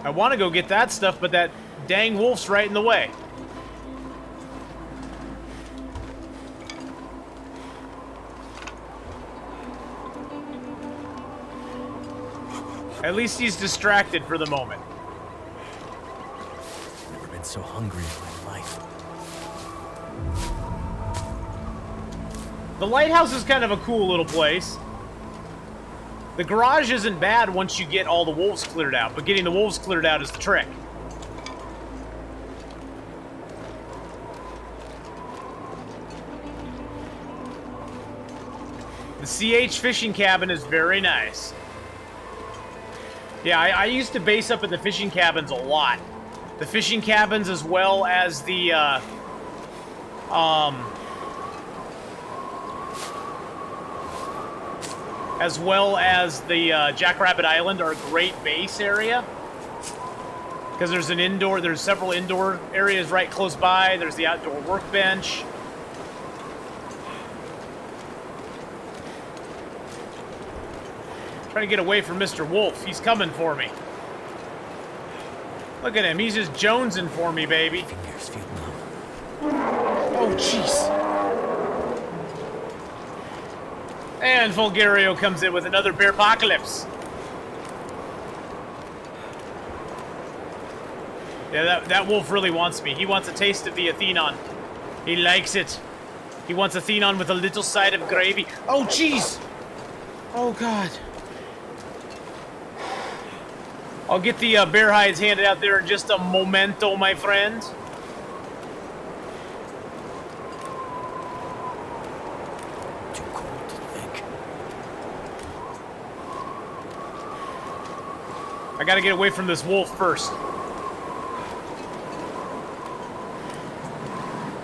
I want to go get that stuff, but that dang wolf's right in the way. At least he's distracted for the moment. Never been so hungry in my life. The Lighthouse is kind of a cool little place. The garage isn't bad once you get all the wolves cleared out, but getting the wolves cleared out is the trick. The CH fishing cabin is very nice. Yeah, I used to base up at the fishing cabins a lot. The fishing cabins as well as the, Jackrabbit Island are a great base area. Because there's several indoor areas right close by. There's the outdoor workbench. Trying to get away from Mr. Wolf. He's coming for me. Look at him. He's just jonesing for me, baby. Fingers feel numb. Oh, jeez. And Vulgario comes in with another bear apocalypse. Yeah, that wolf really wants me. He wants a taste of the Athenon. He likes it. He wants Athenon with a little side of gravy. Oh, jeez. Oh, God. I'll get the bear hides handed out there in just a momento, my friend. Too cold to think. I gotta get away from this wolf first.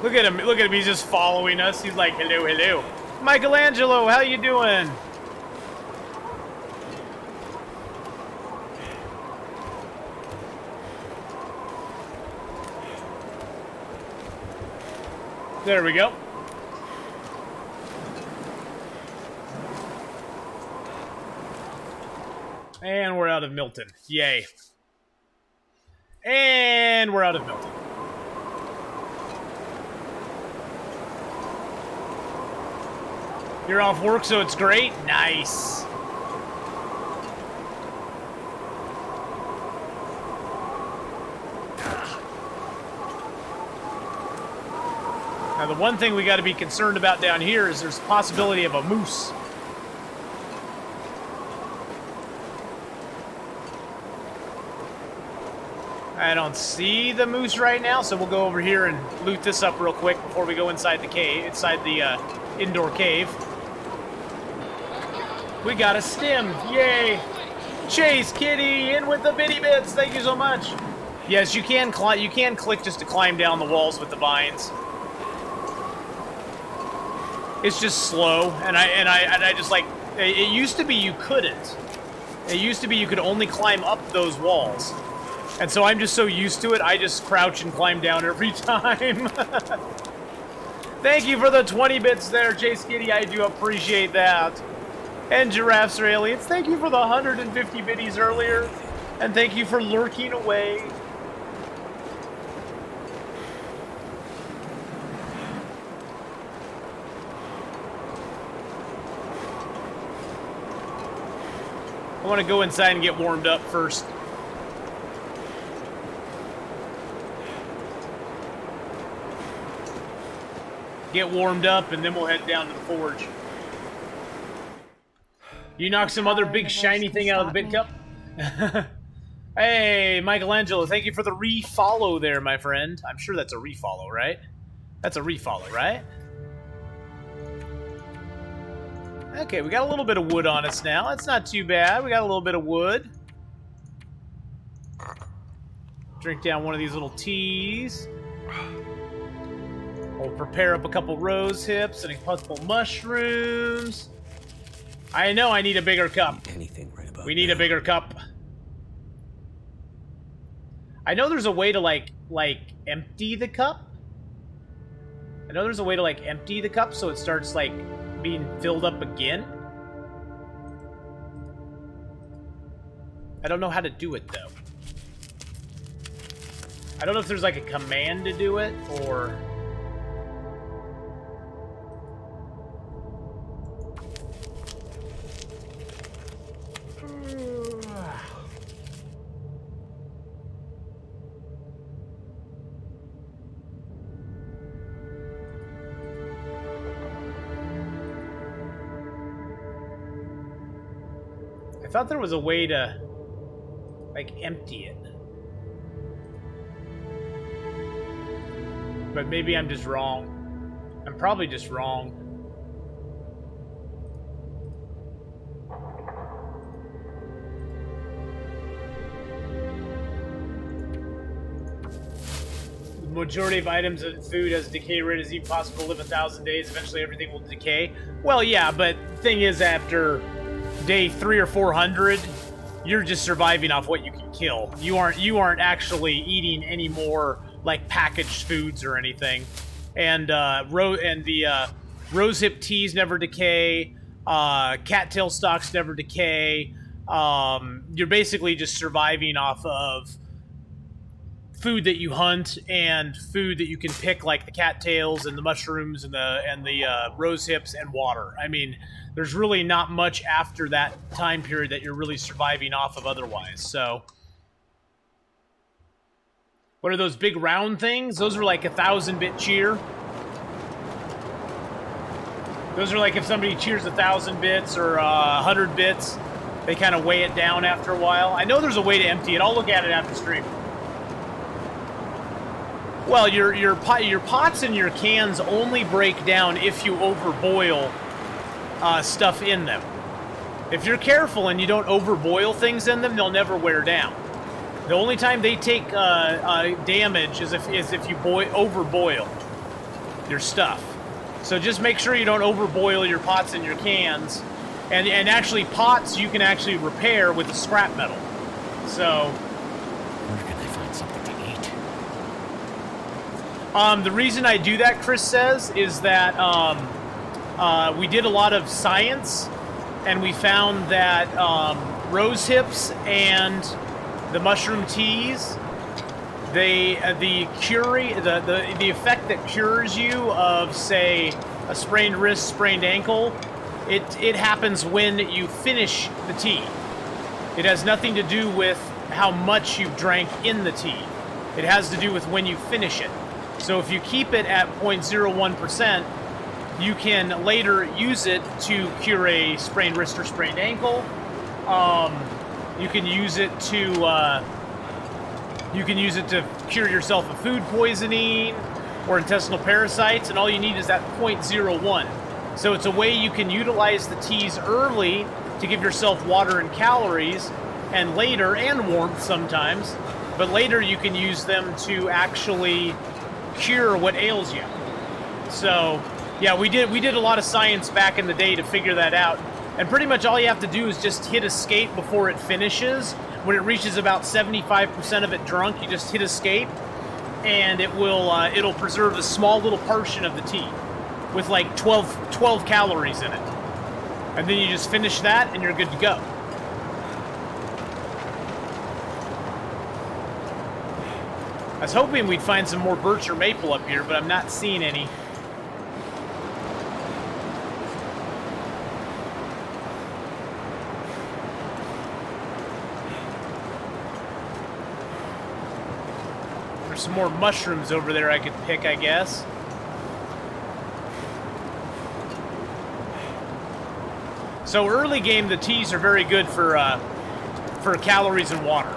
Look at him. Look at him. He's just following us. He's like, hello, hello. Michelangelo, how you doing? There we go. And we're out of Milton. Yay. And we're out of Milton. You're off work, so it's great? Nice. Now, the one thing we got to be concerned about down here is there's a possibility of a moose. I don't see the moose right now, so we'll go over here and loot this up real quick before we go inside the cave, inside the indoor cave. We got a stem, yay! Chase Kitty, in with the bitty bits. Thank you so much. Yes, you can click just to climb down the walls with the vines. It's just slow, and I just like. It used to be you couldn't. It used to be you could only climb up those walls. And so I'm just so used to it, I just crouch and climb down every time. Thank you for the 20 bits there, Chase Kitty. I do appreciate that. And Giraffes are Aliens, thank you for the 150 biddies earlier. And thank you for lurking away. I want to go inside and get warmed up first. Get warmed up, and then we'll head down to the forge. You knock some other big shiny thing out of the bit cup? Hey, Michelangelo, thank you for the refollow there, my friend. I'm sure that's a refollow, right? That's a refollow, right? Okay, we got a little bit of wood on us now. That's not too bad. We got a little bit of wood. Drink down one of these little teas. We'll prepare up a couple rose hips and a couple mushrooms. I know I need a bigger cup. Anything right about We need a bigger cup. I know there's a way to like empty the cup. I know there's a way to like empty the cup so it starts like being filled up again. I don't know how to do it though. I don't know if there's like a command to do it or... I thought there was a way to, like, empty it. But maybe I'm just wrong. I'm probably just wrong. The majority of items and food has a decay rate is even possible to live 1,000 days. Eventually everything will decay. Well, yeah, but the thing is after... day 300 or 400, you're just surviving off what you can kill. You aren't actually eating any more like packaged foods or anything. And rose hip teas never decay. Cattail stalks never decay. you're basically just surviving off of food that you hunt and food that you can pick, like the cattails and the mushrooms and the rose hips and water. I mean, there's really not much after that time period that you're really surviving off of otherwise. So, what are those big round things? Those are like 1,000-bit cheer. Those are like if somebody cheers 1,000 bits or 100 bits, they kind of weigh it down after a while. I know there's a way to empty it. I'll look at it after stream. Well, your pots and your cans only break down if you overboil stuff in them. If you're careful and you don't overboil things in them, they'll never wear down. The only time they take damage is if you overboil your stuff. So just make sure you don't overboil your pots and your cans. And actually, pots you can actually repair with the scrap metal. So Where can I find something to eat? the reason I do that, Chris says, is that we did a lot of science, and we found that rose hips and the mushroom teas, the effect that cures you of, say, a sprained wrist, sprained ankle, it happens when you finish the tea. It has nothing to do with how much you've drank in the tea. It has to do with when you finish it. So if you keep it at 0.01%, you can later use it to cure a sprained wrist or sprained ankle. You can use it to cure yourself of food poisoning or intestinal parasites, and all you need is that 0.01. So it's a way you can utilize the teas early to give yourself water and calories, and later, and warmth sometimes, but later you can use them to actually cure what ails you. So, yeah, we did a lot of science back in the day to figure that out. And pretty much all you have to do is just hit escape before it finishes. When it reaches about 75% of it drunk, you just hit escape, and it'll preserve a small little portion of the tea with like 12 calories in it. And then you just finish that and you're good to go. I was hoping we'd find some more birch or maple up here, but I'm not seeing any. There's some more mushrooms over there I could pick, I guess. So early game, the teas are very good for calories and water.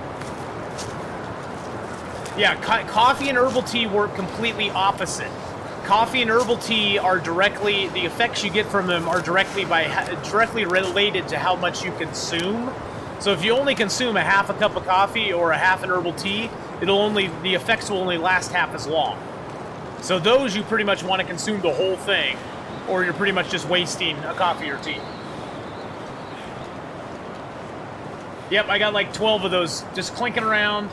Yeah, coffee and herbal tea work completely opposite. Coffee and herbal tea are the effects you get from them are directly related to how much you consume. So if you only consume a half a cup of coffee or a half an herbal tea, the effects will only last half as long. So those you pretty much want to consume the whole thing, or you're pretty much just wasting a coffee or tea. Yep, I got like 12 of those just clinking around.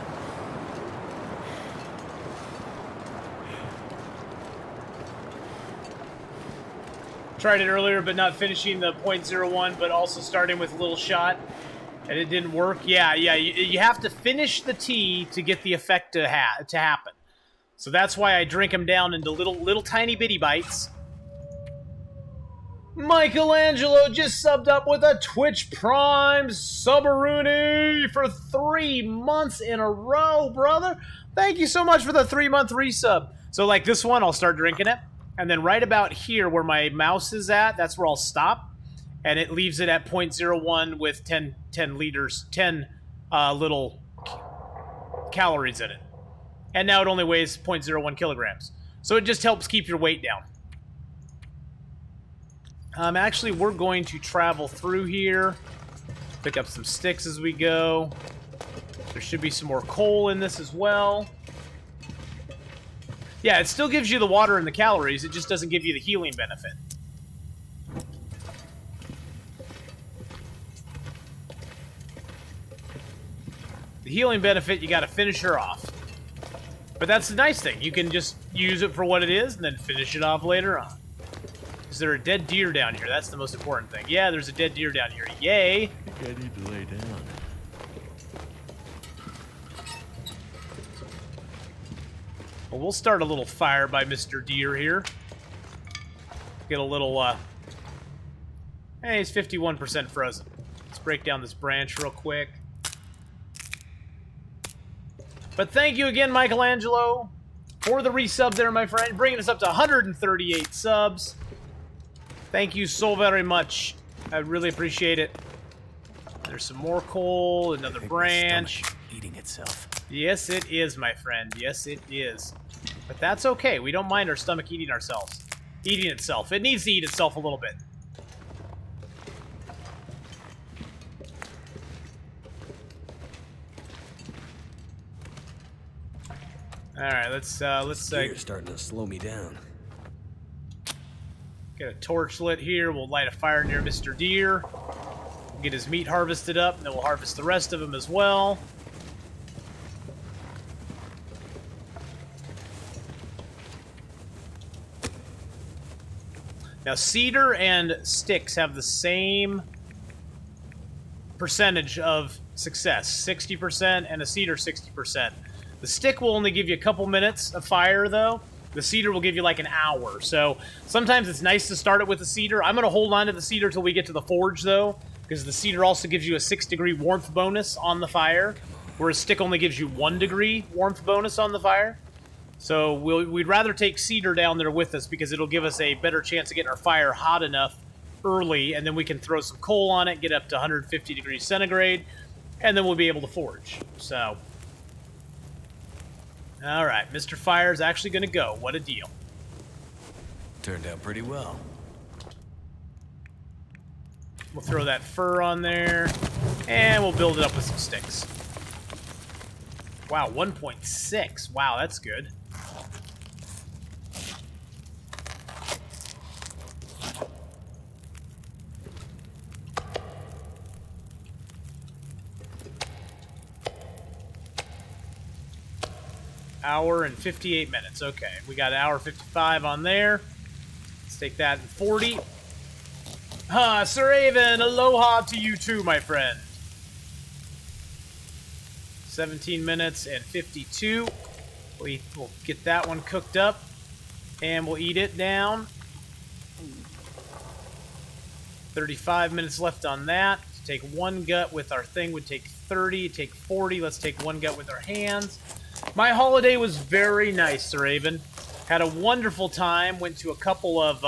Tried it earlier, but not finishing the 0.01, but also starting with a little shot, and it didn't work. Yeah, you have to finish the tea to get the effect to happen. So that's why I drink them down into little tiny bitty bites. Michelangelo just subbed up with a Twitch Prime Subaroonie for 3 months in a row, brother. Thank you so much for the 3-month resub. So like this one, I'll start drinking it. And then right about here where my mouse is at, that's where I'll stop. And it leaves it at 0.01 with 10 little calories in it. And now it only weighs 0.01 kilograms. So it just helps keep your weight down. Actually, we're going to travel through here. Pick up some sticks as we go. There should be some more coal in this as well. Yeah, it still gives you the water and the calories. It just doesn't give you the healing benefit. The healing benefit, you got to finish her off. But that's the nice thing. You can just use it for what it is and then finish it off later on. Is there a dead deer down here? That's the most important thing. Yeah, there's a dead deer down here. Yay! I think I need to lay down. Well, we'll start a little fire by Mr. Deer here. Get a little, Hey, he's 51% frozen. Let's break down this branch real quick. But thank you again, Michelangelo, for the resub there, my friend. Bringing us up to 138 subs. Thank you so very much. I really appreciate it. There's some more coal, another branch. Eating itself. Yes, it is, my friend. Yes, it is. But that's okay. We don't mind our stomach eating ourselves. Eating itself. It needs to eat itself a little bit. All right, let's You're starting to slow me down. get a torch lit here. We'll light a fire near Mr. Deer. We'll get his meat harvested up, and then we'll harvest the rest of him as well. Now, cedar and sticks have the same percentage of success, 60%, and a cedar 60%. The stick will only give you a couple minutes of fire, though. The cedar will give you like an hour. So sometimes it's nice to start it with the cedar. I'm going to hold on to the cedar till we get to the forge, though, because the cedar also gives you a 6-degree warmth bonus on the fire, whereas stick only gives you 1-degree warmth bonus on the fire. So we'd rather take cedar down there with us because it'll give us a better chance of getting our fire hot enough early, and then we can throw some coal on it, get up to 150 degrees centigrade, and then we'll be able to forge. So, all right, Mr. Fire's actually going to go. What a deal. Turned out pretty well. We'll throw that fur on there, and we'll build it up with some sticks. Wow, 1.6. Wow, that's good. Hour and 58 minutes. Okay, we got an hour 55 on there. Let's take that in 40. Sir Avon, aloha to you too, my friend. 17 minutes and 52. We'll get that one cooked up, and we'll eat it down. 35 minutes left on that. To take one gut with our thing would take 30, take 40. Let's take one gut with our hands. My holiday was very nice, Sir Avon. Had a wonderful time. Went to a couple of,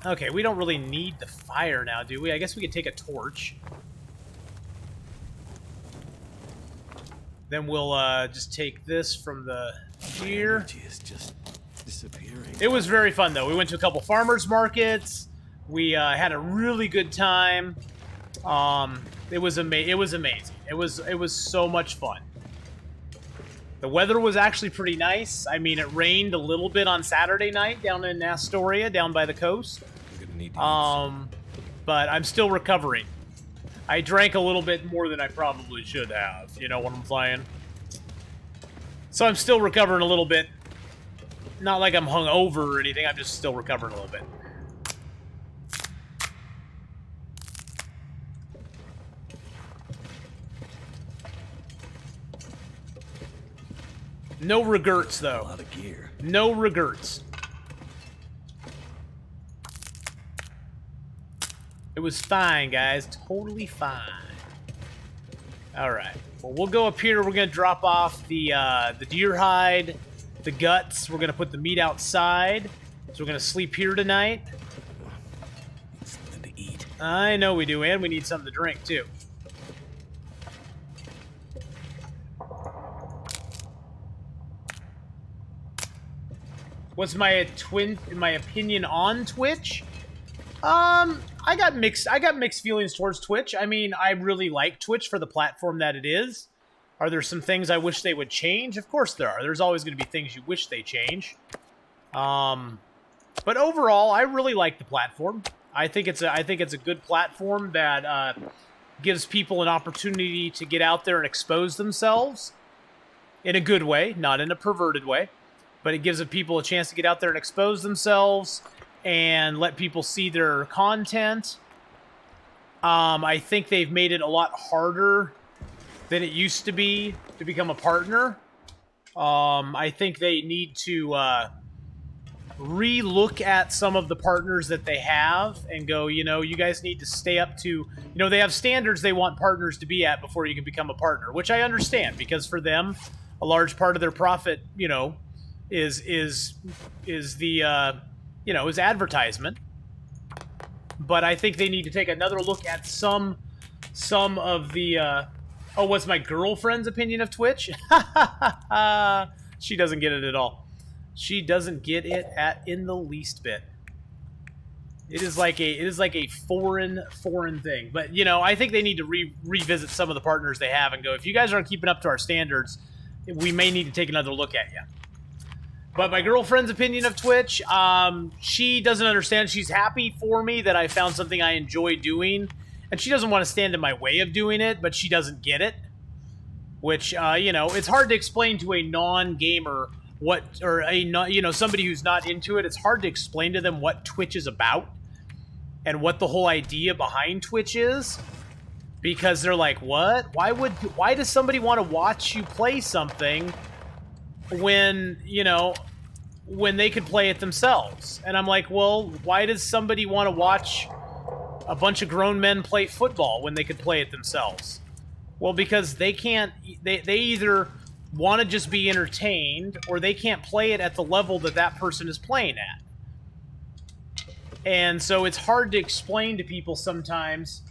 Okay, we don't really need the fire now, do we? I guess we could take a torch. Then we'll, just take this from the here. Energy is just disappearing. It was very fun, though. We went to a couple farmers markets. We, had a really good time. It was amazing. It was so much fun. The weather was actually pretty nice. I mean, it rained a little bit on Saturday night down in Astoria, down by the coast. I'm gonna need to eat But I'm still recovering. I drank a little bit more than I probably should have. You know what I'm saying? So I'm still recovering a little bit. Not like I'm hungover or anything. I'm just still recovering a little bit. No regrets, a though. lot of gear. No regrets. It was fine, guys. Totally fine. All right. Well, we'll go up here. We're going to drop off the deer hide, the guts. We're going to put the meat outside. So we're going to sleep here tonight. Something to eat. I know we do, and we need something to drink, too. What's my opinion on Twitch? I got mixed feelings towards Twitch. I mean, I really like Twitch for the platform that it is. Are there some things I wish they would change? Of course there are. There's always going to be things you wish they change. But overall, I really like the platform. I think it's a good platform that gives people an opportunity to get out there and expose themselves in a good way, not in a perverted way. but it gives people a chance to get out there and expose themselves and let people see their content. I think they've made it a lot harder than it used to be to become a partner. I think they need to re-look at some of the partners that they have and go, you know, you guys need to stay up to, you know, they have standards they want partners to be at before you can become a partner, which I understand, because for them, a large part of their profit, you know, is the, you know, is advertisement. But I think they need to take another look at some of the, oh, what's my girlfriend's opinion of Twitch? She doesn't get it at all. She doesn't get it in the least bit. It is like a foreign thing. But, you know, I think they need to revisit some of the partners they have and go, if you guys aren't keeping up to our standards, we may need to take another look at you. But my girlfriend's opinion of Twitch, she doesn't understand. She's happy for me that I found something I enjoy doing. And she doesn't want to stand in my way of doing it, but she doesn't get it. Which, you know, it's hard to explain to a non-gamer somebody who's not into it. It's hard to explain to them what Twitch is about and what the whole idea behind Twitch is. Because they're like, what? Why does somebody want to watch you play something when, you know, when they could play it themselves? And I'm like, well, why does somebody want to watch a bunch of grown men play football when they could play it themselves? Well, because they can't, they either want to just be entertained, or they can't play it at the level that person is playing at. And so it's hard to explain to people sometimes.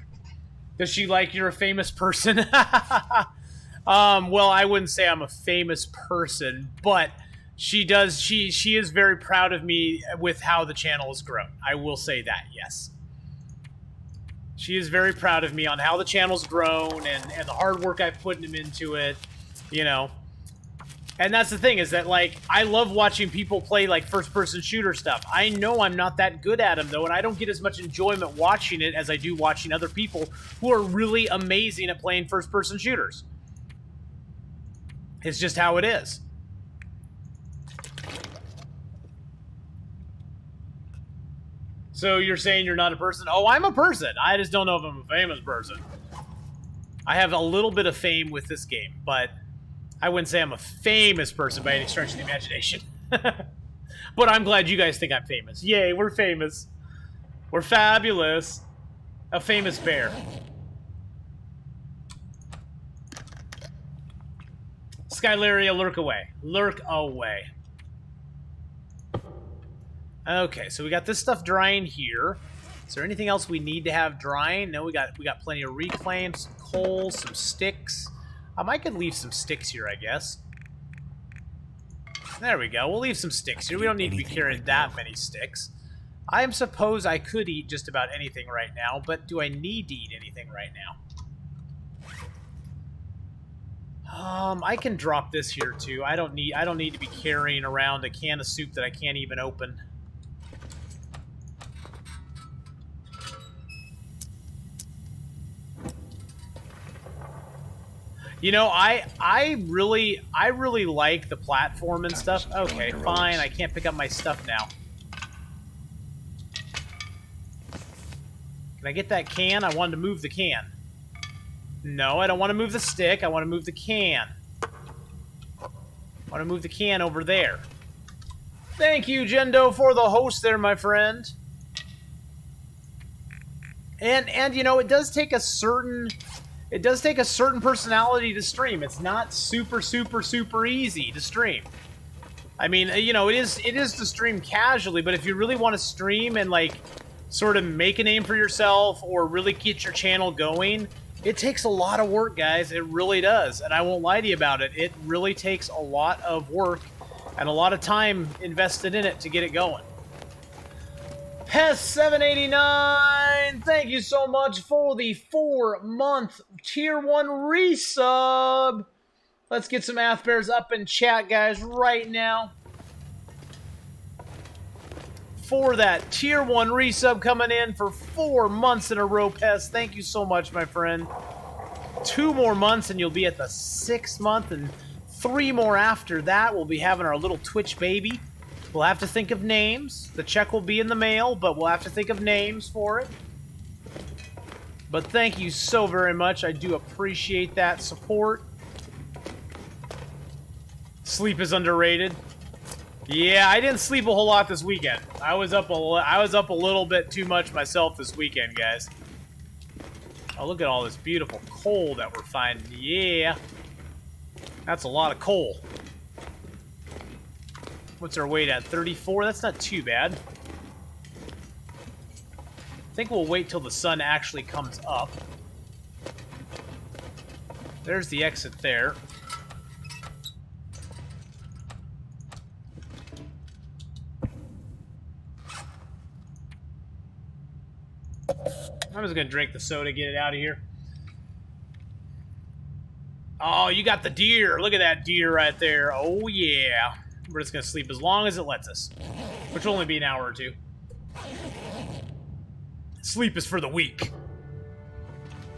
Does she like you're a famous person? Well, I wouldn't say I'm a famous person, but she does. She is very proud of me with how the channel has grown. I will say that, yes. She is very proud of me on how the channel's grown and the hard work I've put into it, you know. And that's the thing, is that, like, I love watching people play, like, first-person shooter stuff. I know I'm not that good at them, though, and I don't get as much enjoyment watching it as I do watching other people who are really amazing at playing first-person shooters. It's just how it is. So you're saying you're not a person? Oh, I'm a person. I just don't know if I'm a famous person. I have a little bit of fame with this game, but I wouldn't say I'm a famous person by any stretch of the imagination. But I'm glad you guys think I'm famous. Yay, we're famous. We're fabulous. A famous bear. Skylaria, lurk away. Lurk away. Okay, so we got this stuff drying here. Is there anything else we need to have drying? No, we got plenty of reclaim, some coal, some sticks. I could leave some sticks here, I guess. There we go. We'll leave some sticks here. We don't need to be carrying that many sticks. I suppose I could eat just about anything right now, but do I need to eat anything right now? I can drop this here too. I don't need to be carrying around a can of soup that I can't even open. You know, I really like the platform and stuff. Okay, fine. I can't pick up my stuff now. Can I get that can? I wanted to move the can. No, I don't want to move the stick. I want to move the can. I want to move the can over there. Thank you, Jendo, for the host there, my friend. And you know, it does take a certain personality to stream. It's not super easy to stream. I mean, you know, it is to stream casually, but if you really want to stream and, like, sort of make a name for yourself or really get your channel going, it takes a lot of work, guys. It really does. And I won't lie to you about it. It really takes a lot of work and a lot of time invested in it to get it going. Hess789, thank you so much for the 4-month Tier 1 resub. Let's get some Ath Bears up in chat, guys, right now. For that Tier 1 resub coming in for 4 months in a row, Pest. Thank you so much, my friend. 2 more months and you'll be at the 6th month and 3 more after that. We'll be having our little Twitch baby. We'll have to think of names. The check will be in the mail, but we'll have to think of names for it. But thank you so very much. I do appreciate that support. Sleep is underrated. Yeah, I didn't sleep a whole lot this weekend. I was up a little bit too much myself this weekend, guys. Oh, look at all this beautiful coal that we're finding. Yeah. That's a lot of coal. What's our weight at? 34? That's not too bad. I think we'll wait till the sun actually comes up. There's the exit there. I'm just gonna drink the soda, get it out of here. Oh, you got the deer. Look at that deer right there. Oh, yeah. We're just gonna sleep as long as it lets us. Which will only be an hour or 2. Sleep is for the weak.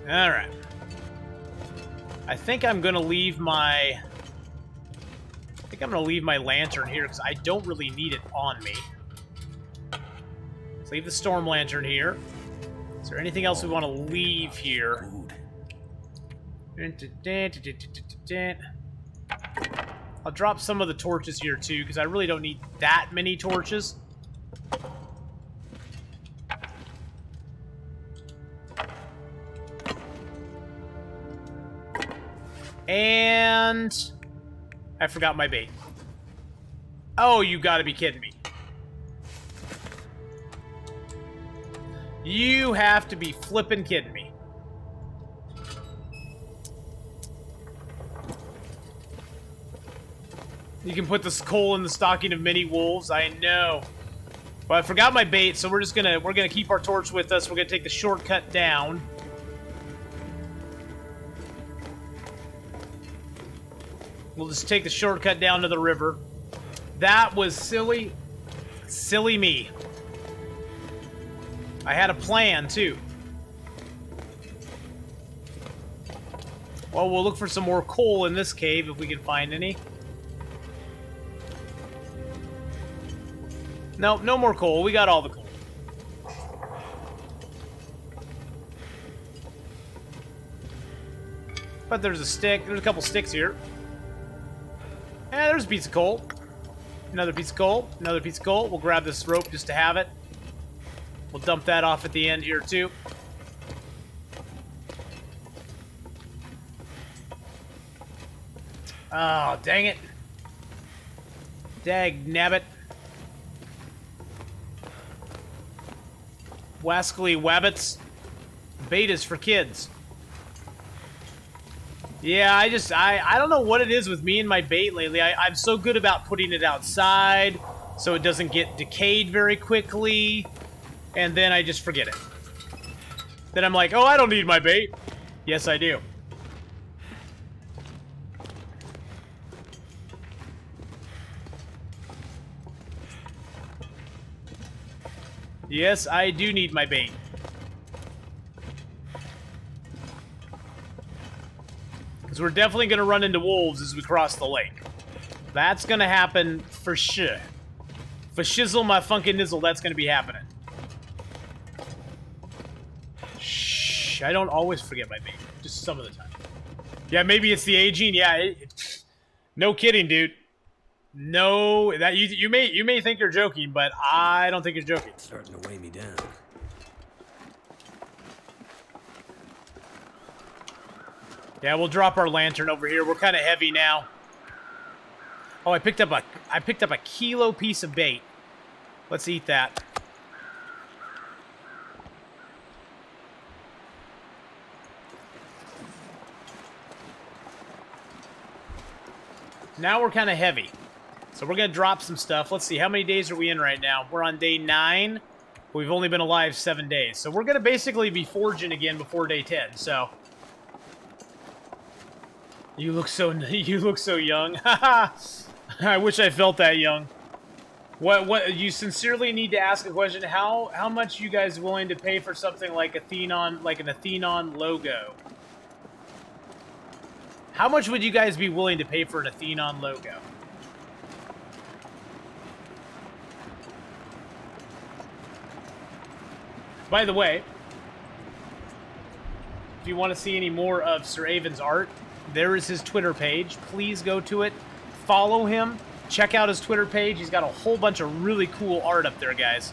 Alright. I think I'm gonna leave my... lantern here, because I don't really need it on me. Let's leave the storm lantern here. Is there anything else we want to leave here? I'll drop some of the torches here too, because I really don't need that many torches. And I forgot my bait. Oh, you gotta be kidding me. You have to be flippin' kidding me. You can put this coal in the stocking of many wolves. I know. But I forgot my bait, so we're gonna keep our torch with us. We're gonna take the shortcut down. We'll just take the shortcut down to the river. That was silly. Silly me. I had a plan, too. Well, we'll look for some more coal in this cave, if we can find any. No, no more coal. We got all the coal. But there's a stick. There's a couple sticks here. And there's a piece of coal. Another piece of coal. Another piece of coal. We'll grab this rope just to have it. We'll dump that off at the end here, too. Oh, dang it. Dag nabbit. Wascally wabbits. Bait is for kids. Yeah, I don't know what it is with me and my bait lately. I'm so good about putting it outside so it doesn't get decayed very quickly. And then I just forget it. Then I'm like, oh, I don't need my bait. Yes, I do. Yes, I do need my bait. Because we're definitely going to run into wolves as we cross the lake. That's going to happen for sure. For shizzle my funkin' nizzle, that's going to be happening. Shh, I don't always forget my bait. Just some of the time. Yeah, maybe it's the aging. Yeah, no kidding, dude. No, that you may think you're joking, but I don't think you're joking. It's starting to weigh me down. Yeah, we'll drop our lantern over here. We're kind of heavy now. Oh, I picked up a kilo piece of bait. Let's eat that. Now we're kind of heavy. So we're going to drop some stuff. Let's see, how many days are we in right now? We're on day 9. We've only been alive 7 days. So we're going to basically be forging again before day 10. So you look so young. I wish I felt that young. What you sincerely need to ask a question. How much you guys willing to pay for something like an Athenon logo? How much would you guys be willing to pay for an Athenon logo? By the way, if you want to see any more of Sir Avon's art, there is his Twitter page. Please go to it. Follow him. Check out his Twitter page. He's got a whole bunch of really cool art up there, guys.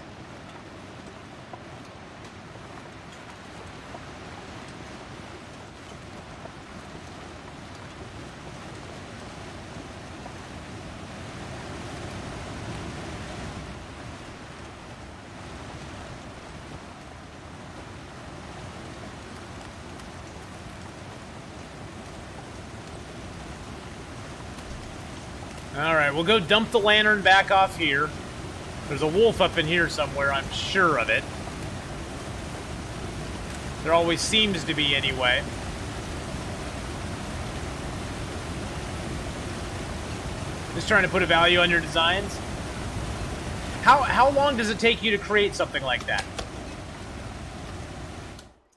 Alright, we'll go dump the lantern back off here. There's a wolf up in here somewhere, I'm sure of it. There always seems to be, anyway. Just trying to put a value on your designs. How long does it take you to create something like that?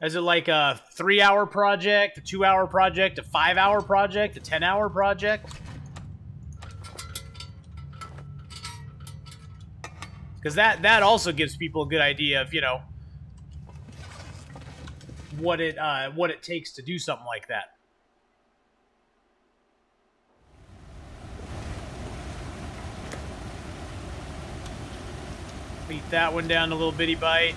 Is it like a 3-hour project, a 2-hour project, a 5-hour project, a 10-hour project? Because that also gives people a good idea of, you know, what it takes to do something like that. Beat that one down a little bitty bite.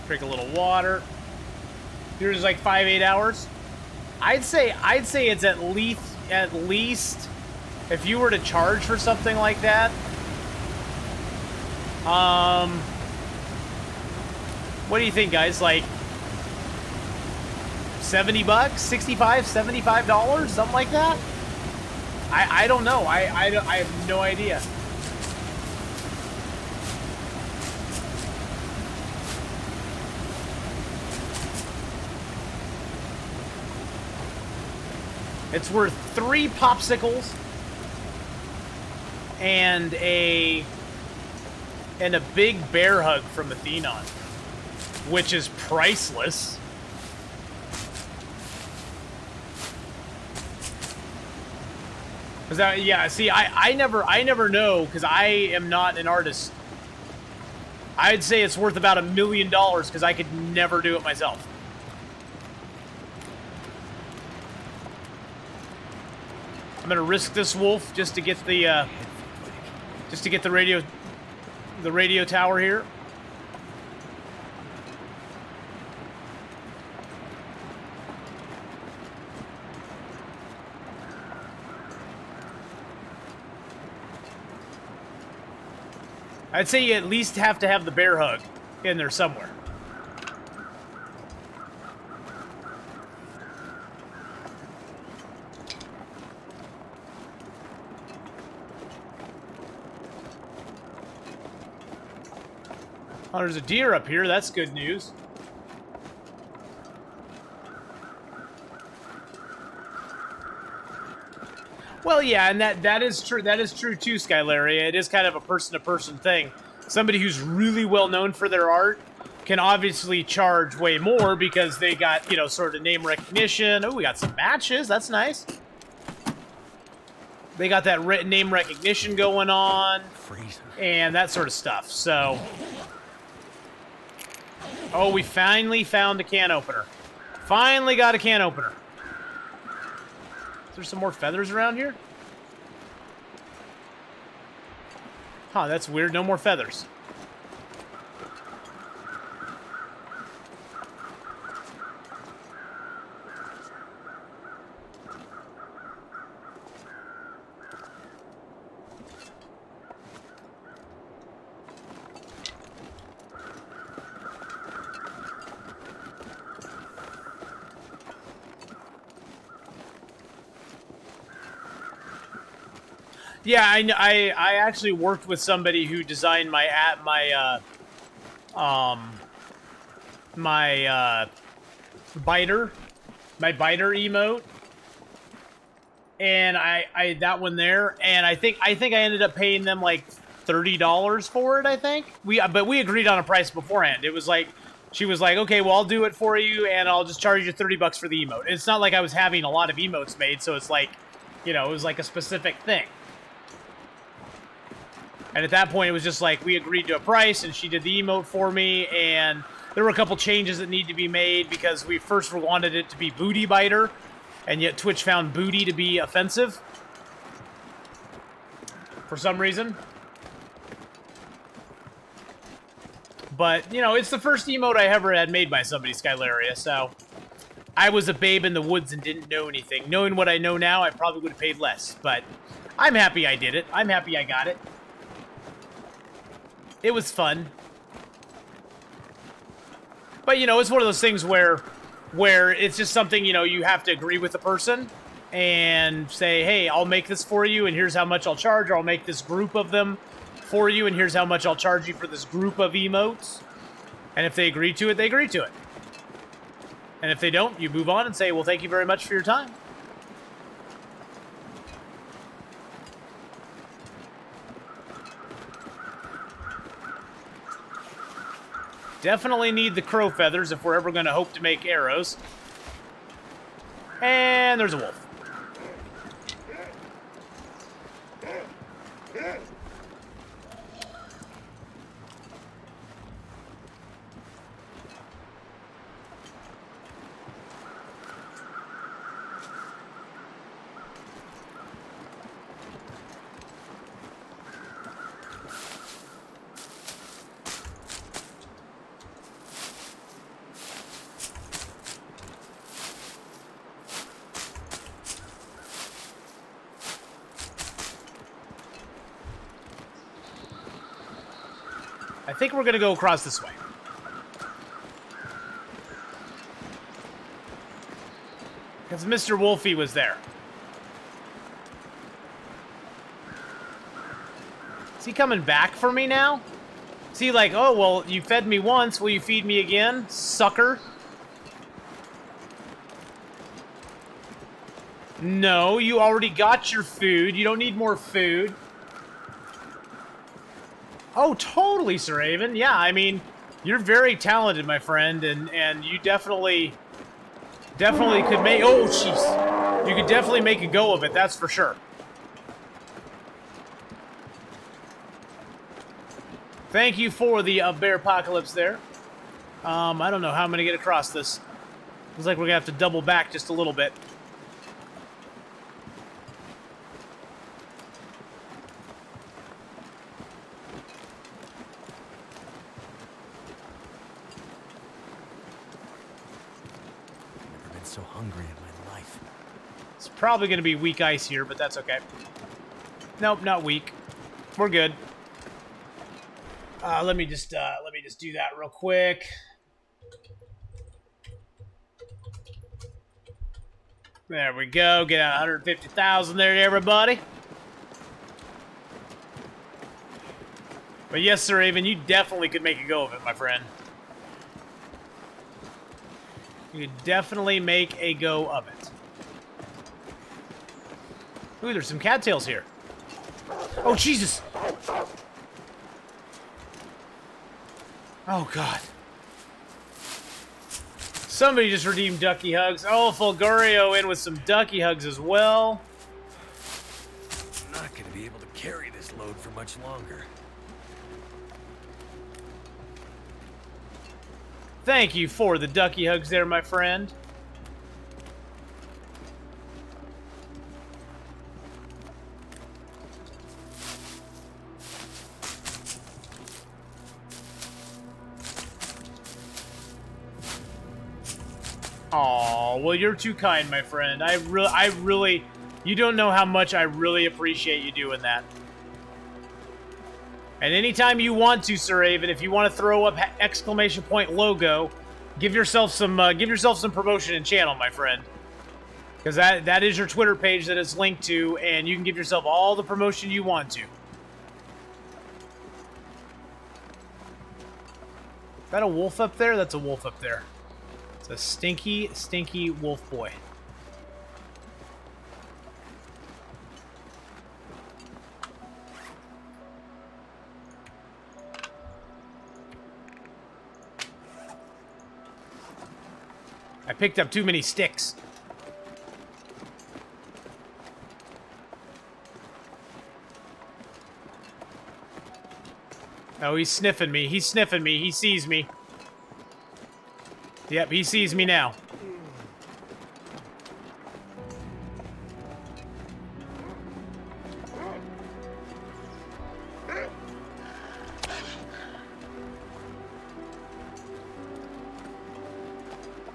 Drink a little water. Here's like 5-8 hours. I'd say it's at least if you were to charge for something like that, what do you think, guys? Like 70 bucks, 65, $75, something like that? I don't know. I have no idea. It's worth 3 popsicles and a big bear hug from Athenon, which is priceless. Yeah, see, I never know, because I am not an artist. I'd say it's worth about $1 million, because I could never do it myself. I'm gonna risk this wolf just to get the radio tower here. I'd say you at least have to have the bear hug in there somewhere. Oh, there's a deer up here. That's good news. Well, yeah, and that is true. That is true too, Skylaria. It is kind of a person-to-person thing. Somebody who's really well known for their art can obviously charge way more because they got, you know, sort of name recognition. Oh, we got some matches. That's nice. They got that name recognition going on, and that sort of stuff. So, oh, we finally found a can opener. Finally got a can opener. Is there some more feathers around here? Huh, that's weird. No more feathers. Yeah, I actually worked with somebody who designed my biter emote, and I that one there, and I think I ended up paying them like $30 for it. I think but we agreed on a price beforehand. It was like she was like, okay, well, I'll do it for you, and I'll just charge you 30 bucks for the emote. It's not like I was having a lot of emotes made, so it's like, you know, it was like a specific thing. And at that point, it was just like, we agreed to a price, and she did the emote for me, and there were a couple changes that need to be made, because we first wanted it to be Booty Biter, and yet Twitch found booty to be offensive. For some reason. But, you know, it's the first emote I ever had made by somebody, Skylaria, so... I was a babe in the woods and didn't know anything. Knowing what I know now, I probably would have paid less, but... I'm happy I did it. I'm happy I got it. It was fun. But, you know, it's one of those things where it's just something, you know, you have to agree with the person and say, hey, I'll make this for you, and here's how much I'll charge, or I'll make this group of them for you, and here's how much I'll charge you for this group of emotes. And if they agree to it, they agree to it. And if they don't, you move on and say, well, thank you very much for your time. Definitely need the crow feathers if we're ever going to hope to make arrows. And there's a wolf. I think we're going to go across this way. Because Mr. Wolfie was there. Is he coming back for me now? Is he like, oh, well, you fed me once, will you feed me again, sucker? No, you already got your food. You don't need more food. Oh, totally, Sir Raven. Yeah, I mean, you're very talented, my friend, and you definitely could make... Oh, jeez. You could definitely make a go of it, that's for sure. Thank you for the bear apocalypse there. I don't know how I'm going to get across this. Looks like we're going to have to double back just a little bit. So hungry in my life. It's probably going to be weak ice here, but that's okay. Nope, not weak. We're good. Let me just do that real quick. There we go. Get out 150,000 there, everybody. But yes, Sir Raven, you definitely could make a go of it, my friend. You could definitely make a go of it. Ooh, there's some cattails here. Oh, Jesus! Oh, God. Somebody just redeemed Ducky Hugs. Oh, Fulgurio in with some Ducky Hugs as well. I'm not going to be able to carry this load for much longer. Thank you for the Ducky Hugs there, my friend. Aw, well, you're too kind, my friend. I really, you don't know how much I really appreciate you doing that. And anytime you want to, Sir Raven, if you want to throw up exclamation point logo, give yourself some promotion in channel, my friend. Because that is your Twitter page that it's linked to, and you can give yourself all the promotion you want to. Is that a wolf up there? That's a wolf up there. It's a stinky, stinky wolf boy. I picked up too many sticks. Oh, he's sniffing me. He's sniffing me. He sees me. Yep, he sees me now.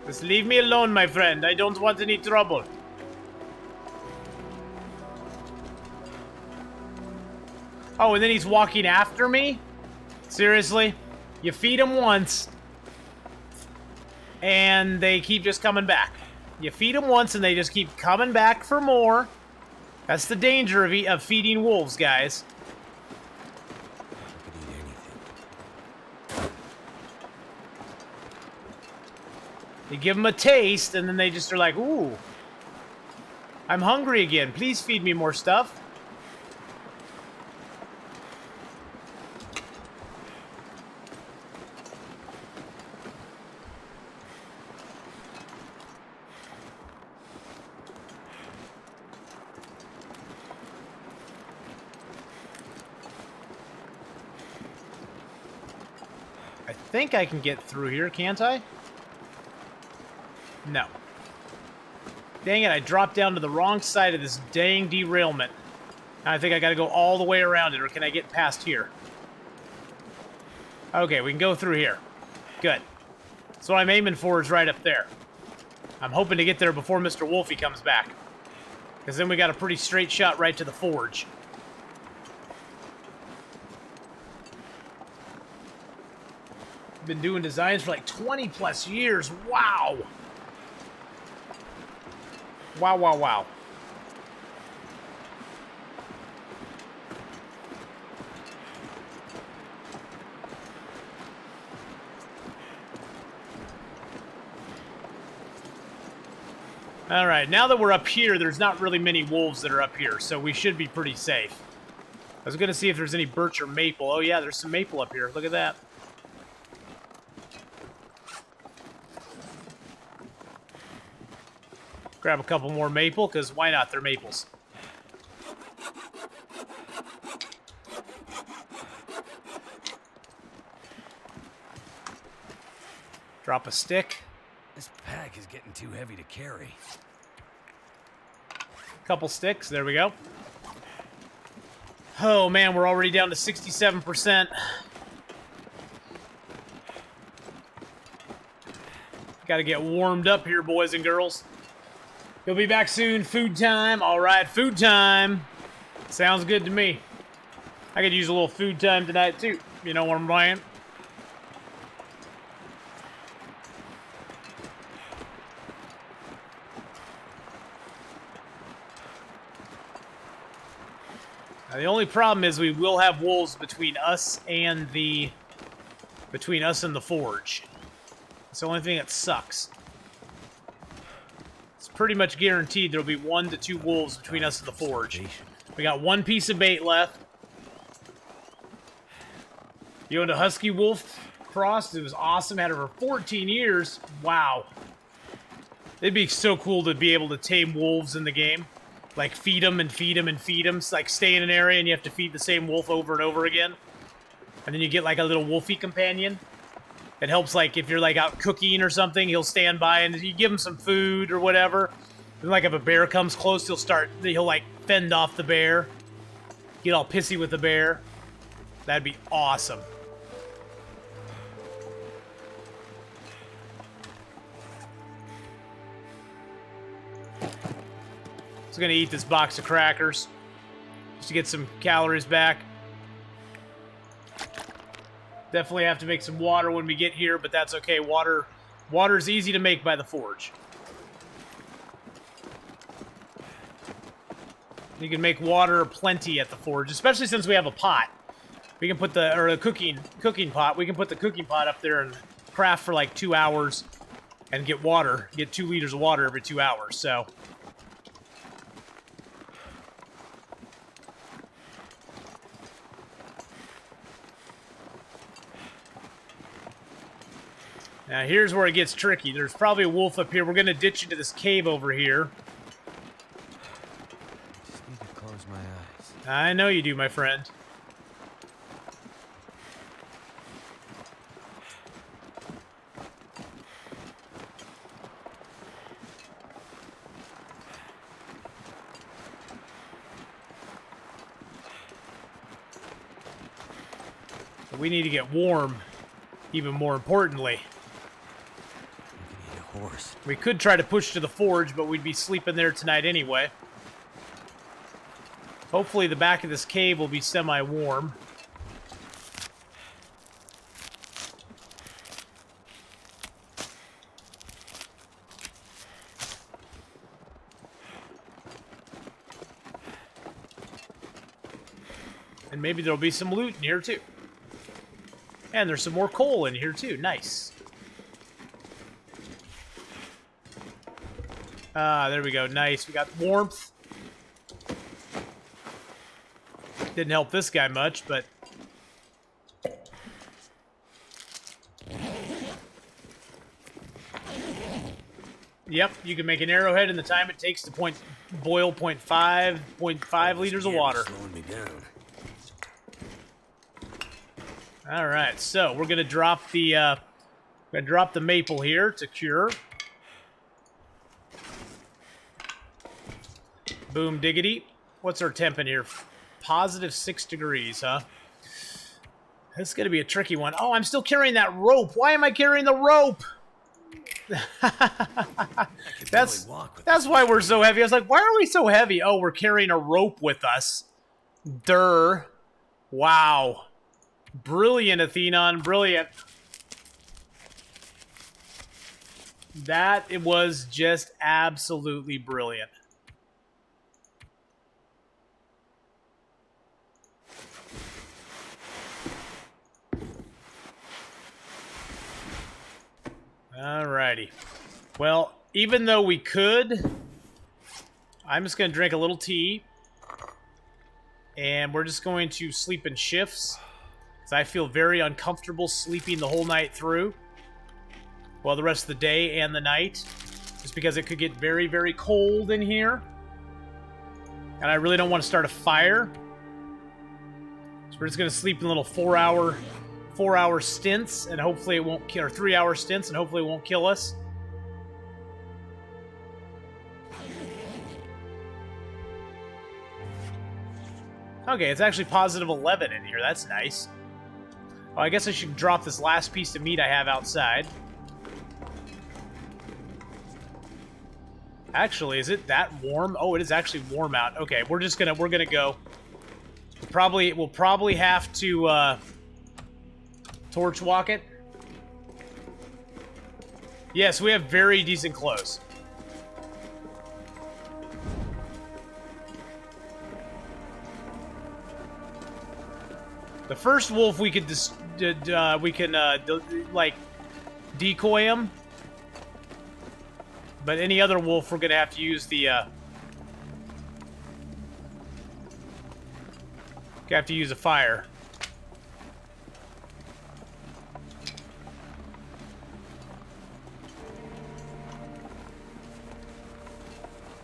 Just leave me alone, my friend. I don't want any trouble. Oh, and then he's walking after me? Seriously? You feed them once, and they keep just coming back. You feed them once, and they just keep coming back for more. That's the danger of feeding wolves, guys. You give them a taste, and then they just are like, ooh, I'm hungry again. Please feed me more stuff. I think I can get through here, can't I? No. Dang it, I dropped down to the wrong side of this dang derailment. I think I gotta go all the way around it, or can I get past here? Okay, we can go through here. Good. So what I'm aiming for is right up there. I'm hoping to get there before Mr. Wolfie comes back. Because then we got a pretty straight shot right to the forge. Been doing designs for like 20 plus years. Wow. Wow, wow, wow. All right, now that we're up here, there's not really many wolves that are up here, so we should be pretty safe. I was going to see if there's any birch or maple. Oh, yeah, there's some maple up here. Look at that. Grab a couple more maple, because why not? They're maples. Drop a stick. This pack is getting too heavy to carry. Couple sticks. There we go. Oh, man, we're already down to 67%. Got to get warmed up here, boys and girls. You'll be back soon. Food time. All right, food time. Sounds good to me. I could use a little food time tonight, too. You know what I'm saying? Now, the only problem is we will have wolves between us and the forge. It's the only thing that sucks. Pretty much guaranteed there'll be 1 to 2 wolves between us and the forge. We got 1 piece of bait left. You owned a husky wolf cross. It was awesome. Had it for 14 years. Wow. It'd be so cool to be able to tame wolves in the game. Like feed them and feed them and feed them. It's like stay in an area and you have to feed the same wolf over and over again. And then you get like a little wolfie companion. It helps, like, if you're, like, out cooking or something, he'll stand by and you give him some food or whatever. And, like, if a bear comes close, he'll, like, fend off the bear. Get all pissy with the bear. That'd be awesome. Just gonna eat this box of crackers just to get some calories back. Definitely have to make some water when we get here, but that's okay. Water's easy to make by the forge. You can make water plenty at the forge, especially since we have a pot. We can put a cooking pot. We can put the cooking pot up there and craft for like 2 hours and get water. Get 2 liters of water every 2 hours, so. Now here's where it gets tricky. There's probably a wolf up here. We're going to ditch into this cave over here. Just need to close my eyes. I know you do, my friend. We need to get warm, even more importantly. I'm gonna need a horse. We could try to push to the forge, but we'd be sleeping there tonight anyway. Hopefully the back of this cave will be semi-warm. And maybe there'll be some loot in here too. And there's some more coal in here too. Nice. Ah, there we go. Nice. We got warmth. Didn't help this guy much, but... Yep, you can make an arrowhead in the time it takes to boil 0.5 liters of water. Slowing me down. All right, so we're gonna drop the maple here to cure. Boom diggity. What's our temp in here? Positive 6 degrees, huh? This is gonna be a tricky one. Oh, I'm still carrying that rope. Why am I carrying the rope? That's why we're so heavy. I was like, why are we so heavy? Oh, we're carrying a rope with us. Durr. Wow. Brilliant, Athenon. Brilliant. That it was just absolutely brilliant. Alrighty. Well, even though we could, I'm just going to drink a little tea. And we're just going to sleep in shifts. Because I feel very uncomfortable sleeping the whole night through. Well, the rest of the day and the night. Just because it could get very, very cold in here. And I really don't want to start a fire. So we're just going to sleep in little 4-hour stints, and hopefully it won't kill, or 3-hour stints, and hopefully it won't kill us. Okay, it's actually positive 11 in here. That's nice. Oh, I guess I should drop this last piece of meat I have outside. Actually, is it that warm? Oh, it is actually warm out. Okay, we're gonna go. We'll probably have to torch walk it. Yes, we have very decent clothes. The first wolf we could like decoy him, but any other wolf we're gonna have to use the a fire.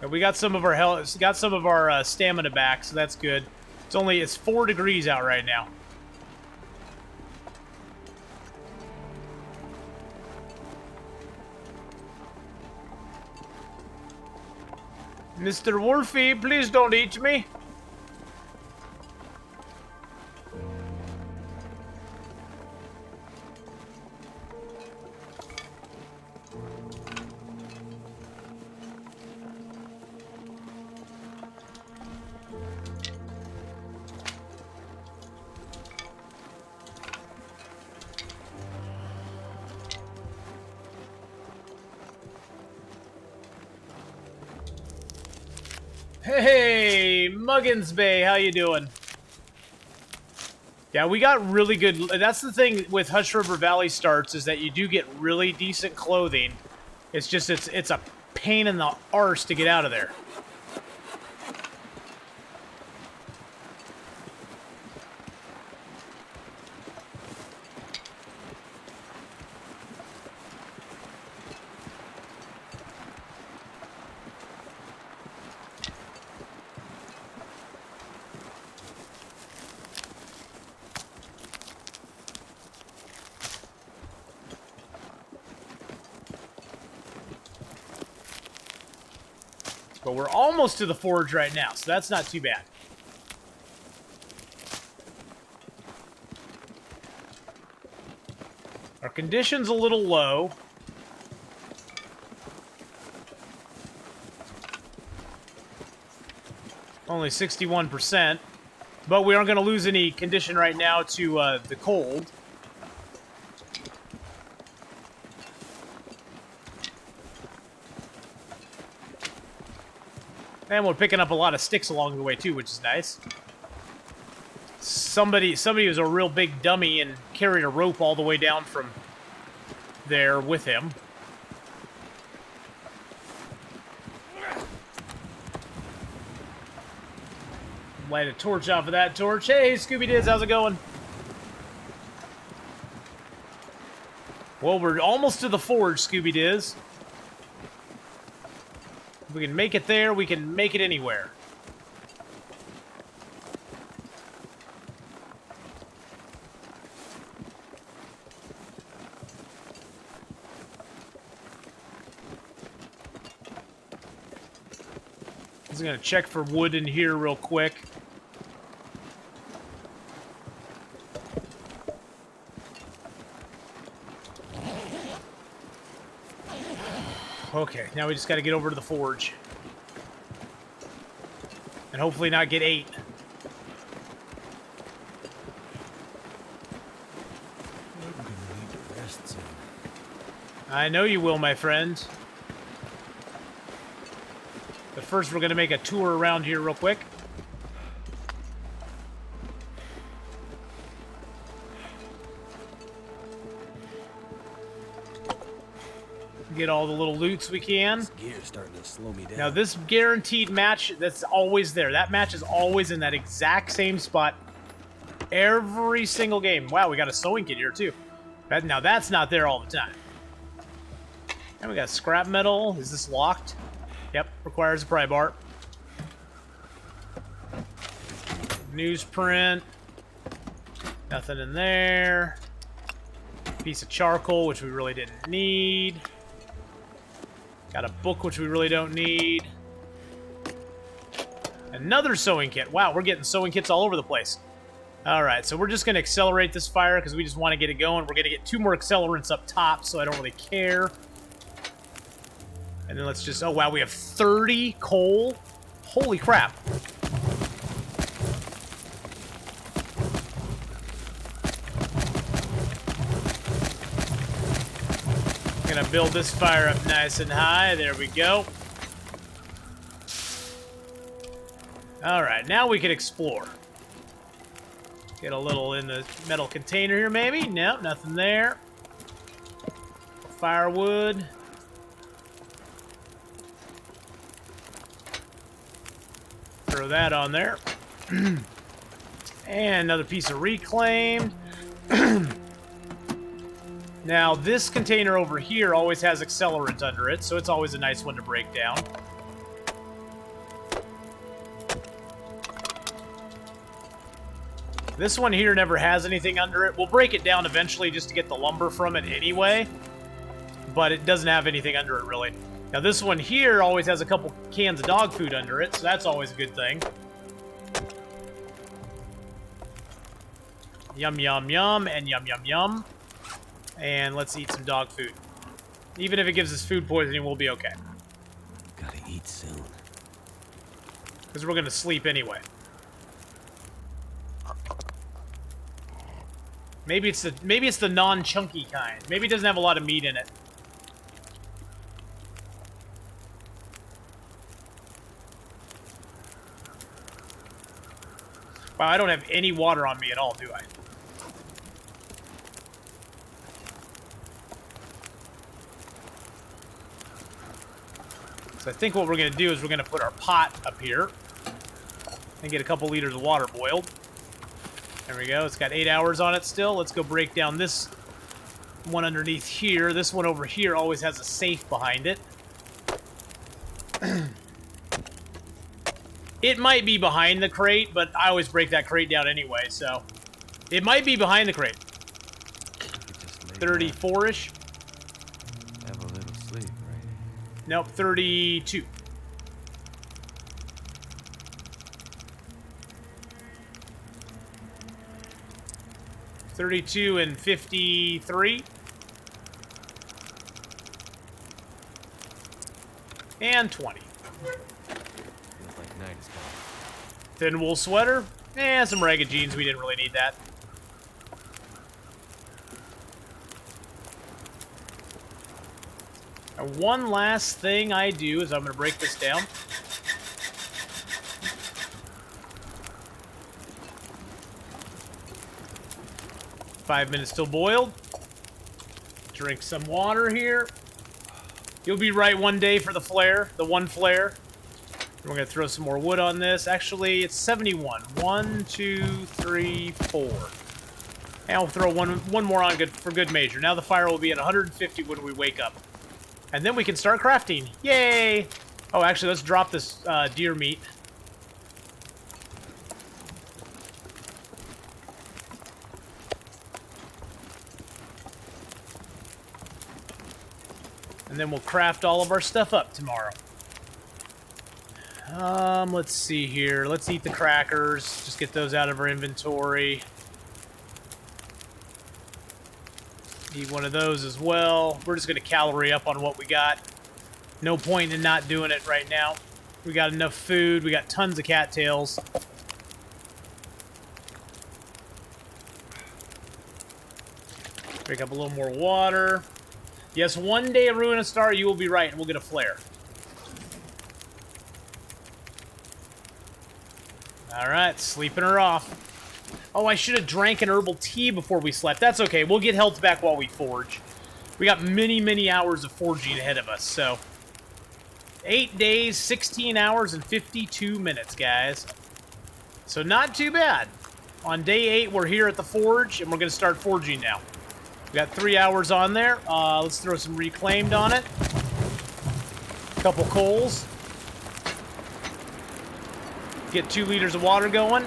And we got some of our health, got some of our stamina back, so that's good. It's 4 degrees out right now. Mr. Wolfie, please don't eat me. Hey, Muggins Bay, how you doing? Yeah, we got really good... That's the thing with Hush River Valley starts, is that you do get really decent clothing. It's just, it's a pain in the arse to get out of there. But we're almost to the forge right now, so that's not too bad. Our condition's a little low. Only 61%. But we aren't going to lose any condition right now to the cold. And we're picking up a lot of sticks along the way too, which is nice. Somebody was a real big dummy and carried a rope all the way down from there with him. Light a torch off of that torch. Hey, Scooby-Diz, how's it going? Well, we're almost to the forge, Scooby-Diz. If we can make it there, we can make it anywhere. I'm just gonna check for wood in here real quick. Okay, now we just gotta get over to the forge. And hopefully not get 8. I'm gonna need to rest soon. I know you will, my friend. But first we're gonna make a tour around here real quick. Get all the little loots we can. This gear's starting to slow me down. Now this guaranteed match, that's always there. That match is always in that exact same spot every single game. Wow, we got a sewing kit here too. Now that's not there all the time. And we got scrap metal. Is this locked? Yep, requires a pry bar. Newsprint. Nothing in there. Piece of charcoal, which we really didn't need. Got a book, which we really don't need. Another sewing kit. Wow, we're getting sewing kits all over the place. Alright, so we're just going to accelerate this fire because we just want to get it going. We're going to get 2 more accelerants up top, so I don't really care. And then let's just... Oh, wow, we have 30 coal? Holy crap. Gonna build this fire up nice and high. There we go. Alright, now we can explore. Get a little in the metal container here, maybe? Nope, nothing there. Firewood. Throw that on there. And another piece of reclaimed. Now, this container over here always has accelerant under it, so it's always a nice one to break down. This one here never has anything under it. We'll break it down eventually just to get the lumber from it anyway, but it doesn't have anything under it, really. Now, this one here always has a couple cans of dog food under it, so that's always a good thing. Yum, yum, yum, and yum, yum, yum. And let's eat some dog food. Even if it gives us food poisoning, we'll be okay. Gotta eat soon. Because we're going to sleep anyway. Maybe it's the non-chunky kind. Maybe it doesn't have a lot of meat in it. Wow, I don't have any water on me at all, do I? So I think what we're going to do is we're going to put our pot up here and get a couple liters of water boiled. There we go. It's got 8 hours on it still. Let's go break down this one underneath here. This one over here always has a safe behind it. It might be behind the crate, but I always break that crate down anyway, so... It might be behind the crate. 34-ish. Have a little sleep, right? Nope, 32. 32 and 53. And 20. Feels like night is coming. Thin wool sweater. Some ragged jeans. We didn't really need that. And one last thing I do is I'm going to break this down. Five minutes till boiled. Drink some water here. You'll be right one day for the flare, the one flare. We're going to throw some more wood on this. Actually, it's 71. 1, 2, 3, 4. And we'll throw one more on for good measure. Now the fire will be at 150 when we wake up. And then we can start crafting. Yay! Oh, actually, let's drop this deer meat. And then we'll craft all of our stuff up tomorrow. Let's see here. Let's eat the crackers. Just get those out of our inventory. Eat one of those as well. We're just going to calorie up on what we got. No point in not doing it right now. We got enough food. We got tons of cattails. Drink up a little more water. Yes, one day at Ruin a Star, you will be right, and we'll get a flare. Alright, sleeping her off. Oh, I should have drank an herbal tea before we slept. That's okay. We'll get health back while we forge. We got many, many hours of forging ahead of us, so... 8 days, 16 hours, and 52 minutes, guys. So not too bad. On day 8, we're here at the forge, and we're going to start forging now. We got 3 hours on there. Let's throw some reclaimed on it. A couple coals. Get 2 liters of water going.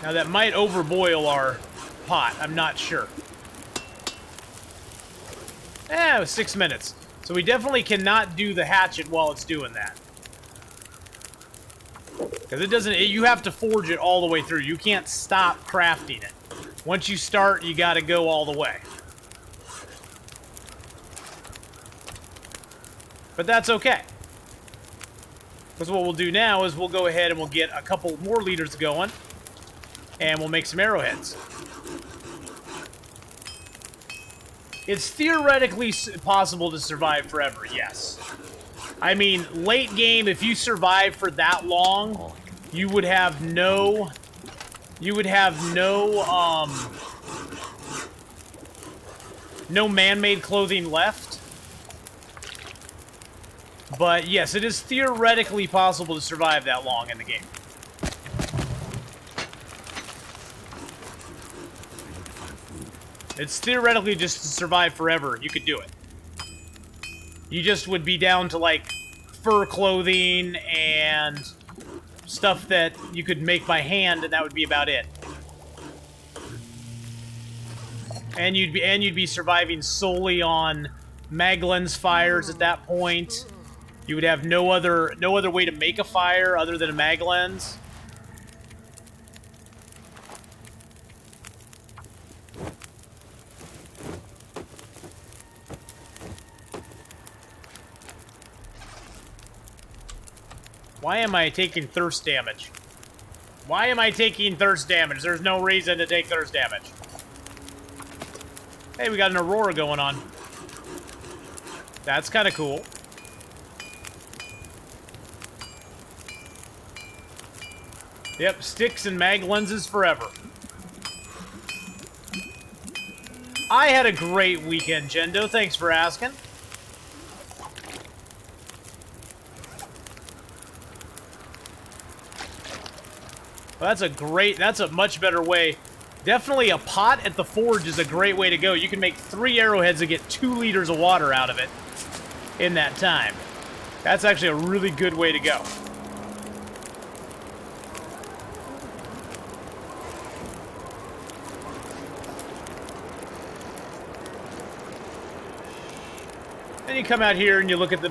Now that might overboil our pot. I'm not sure. It was 6 minutes. So we definitely cannot do the hatchet while it's doing that. Because it doesn't, you have to forge it all the way through. You can't stop crafting it. Once you start, you gotta go all the way. But that's okay. Because what we'll do now is we'll go ahead and we'll get a couple more liters going. And we'll make some arrowheads. It's theoretically possible to survive forever, yes. I mean, late game, if you survive for that long, you would have no... no man-made clothing left. But yes, it is theoretically possible to survive that long in the game. It's theoretically just to survive forever. You could do it. You just would be down to, like, fur clothing and stuff that you could make by hand, and that would be about it. And you'd be surviving solely on Maglens fires at that point. You would have no other way to make a fire other than a Maglens. Why am I taking thirst damage? Why am I taking thirst damage? There's no reason to take thirst damage. Hey, we got an aurora going on. That's kind of cool. Yep, sticks and mag lenses forever. I had a great weekend, Jendo. Thanks for asking. Well, that's a much better way. Definitely a pot at the forge is a great way to go. You can make 3 arrowheads and get 2 liters of water out of it in that time. That's actually a really good way to go. Then you come out here and you look at the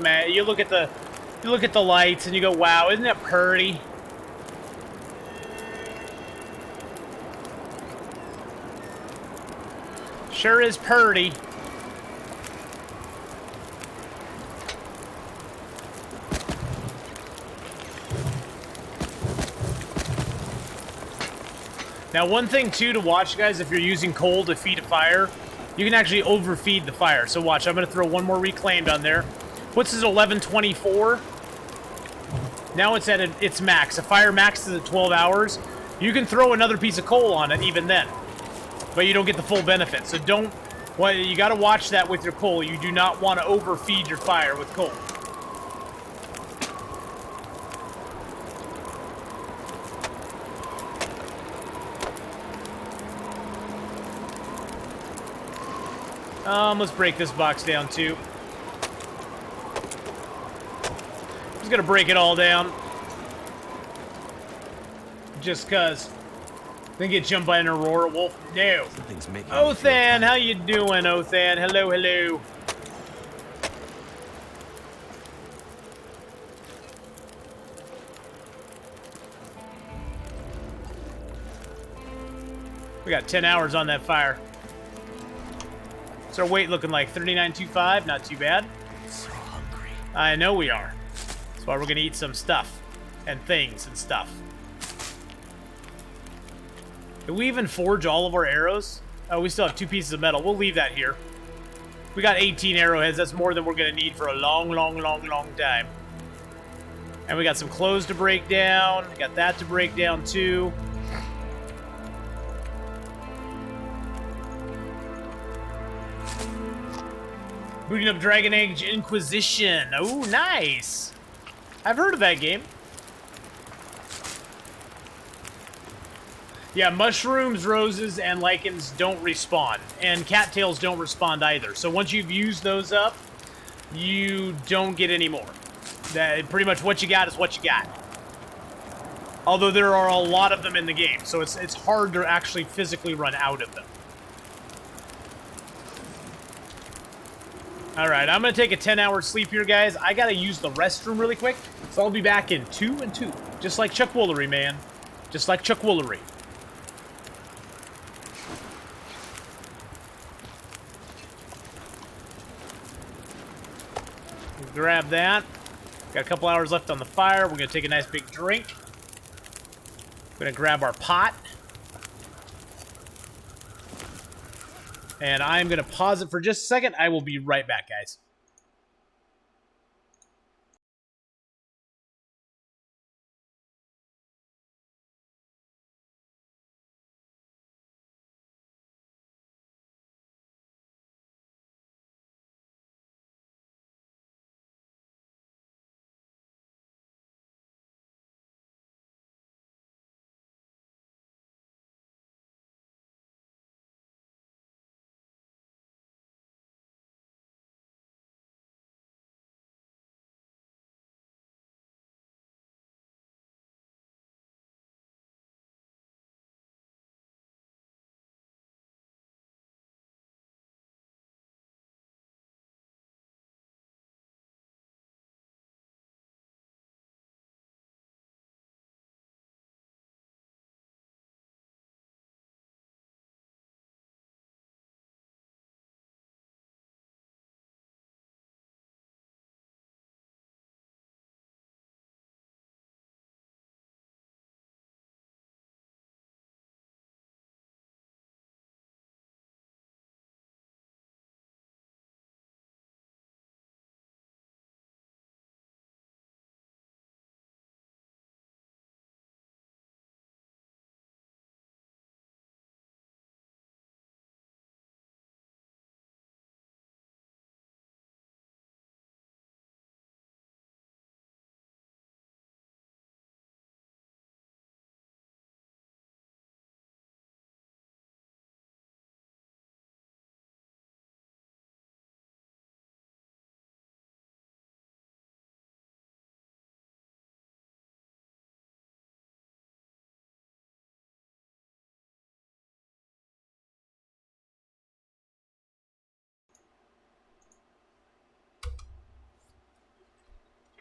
lights and you go, "Wow, isn't that pretty?" Sure is purty. Now, one thing, too, to watch, guys, if you're using coal to feed a fire, you can actually overfeed the fire. So watch, I'm going to throw one more reclaimed on there. Puts us at 1124. Now it's at its max. A fire max is at 12 hours. You can throw another piece of coal on it even then, but you don't get the full benefit. So don't, well, you got to watch that with your coal. You do not want to overfeed your fire with coal. Let's break this box down too. I'm just gonna break it all down. Just cause. Then get jumped by an Aurora Wolf. No. Something's making Othan, how you doing, Othan? Hello, hello. We got 10 hours on that fire. What's our weight looking like? 39.25, not too bad. So hungry. I know we are. That's why we're gonna eat some stuff. And things and stuff. Did we even forge all of our arrows? Oh, we still have 2 pieces of metal. We'll leave that here. We got 18 arrowheads. That's more than we're gonna need for a long, long, long, long time. And we got some clothes to break down. Got that to break down too. Booting up Dragon Age Inquisition. Oh, nice. I've heard of that game. Yeah, mushrooms, roses, and lichens don't respawn. And cattails don't respond either. So once you've used those up, you don't get any more. That, pretty much what you got is what you got. Although there are a lot of them in the game, so it's hard to actually physically run out of them. Alright, I'm going to take a 10-hour sleep here, guys. I got to use the restroom really quick, so I'll be back in 2 and 2. Just like Chuck Woolery, man. Just like Chuck Woolery. Grab that. Got a couple hours left on the fire. We're going to take a nice big drink. We're going to grab our pot. And I'm going to pause it for just a second. I will be right back, guys.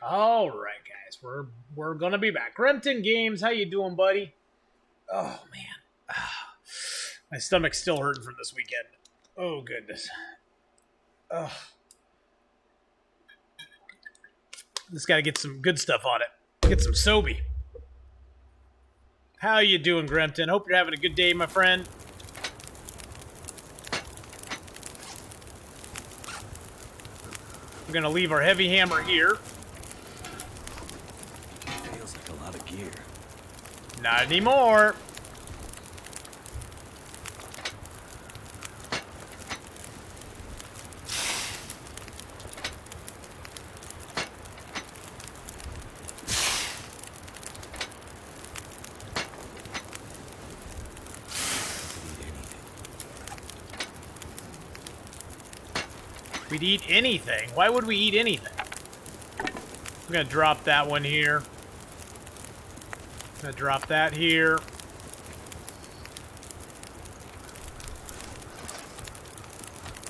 All right, guys, we're gonna be back. Remington Games, how you doing, buddy? Oh man, my stomach's still hurting from this weekend. Oh, goodness. Ugh. Just got to get some good stuff on it. Get some Sobe. How you doing, Grempton? Hope you're having a good day, my friend. We're going to leave our heavy hammer here. Feels like a lot of gear. Not anymore. We'd eat anything. Why would we eat anything? I'm gonna drop that one here. Gonna drop that here.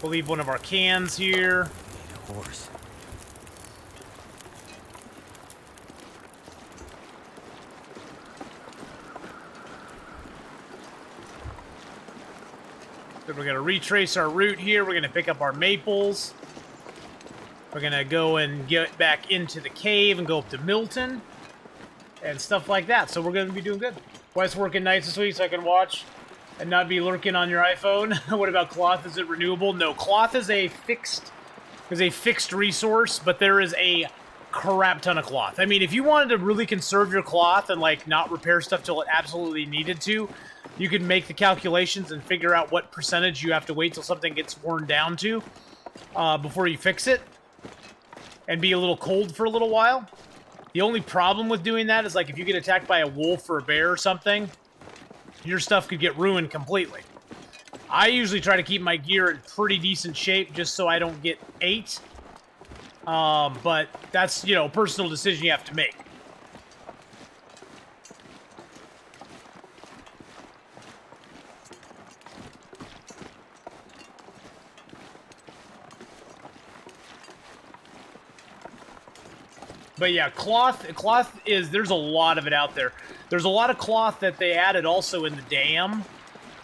We'll leave one of our cans here. Need a horse. Then we're gonna retrace our route here. We're gonna pick up our maples. We're gonna go and get back into the cave and go up to Milton and stuff like that. So we're gonna be doing good. Wife's working nights this week so I can watch and not be lurking on your iPhone. What about cloth? Is it renewable? No, cloth is a fixed resource, but there is a crap ton of cloth. I mean, if you wanted to really conserve your cloth and like not repair stuff till it absolutely needed to, you can make the calculations and figure out what percentage you have to wait till something gets worn down to before you fix it and be a little cold for a little while. The only problem with doing that is like if you get attacked by a wolf or a bear or something, your stuff could get ruined completely. I usually try to keep my gear in pretty decent shape just so I don't get ate. But that's, you know, a personal decision you have to make. But yeah, cloth is, there's a lot of it out there. There's a lot of cloth that they added also in the dam.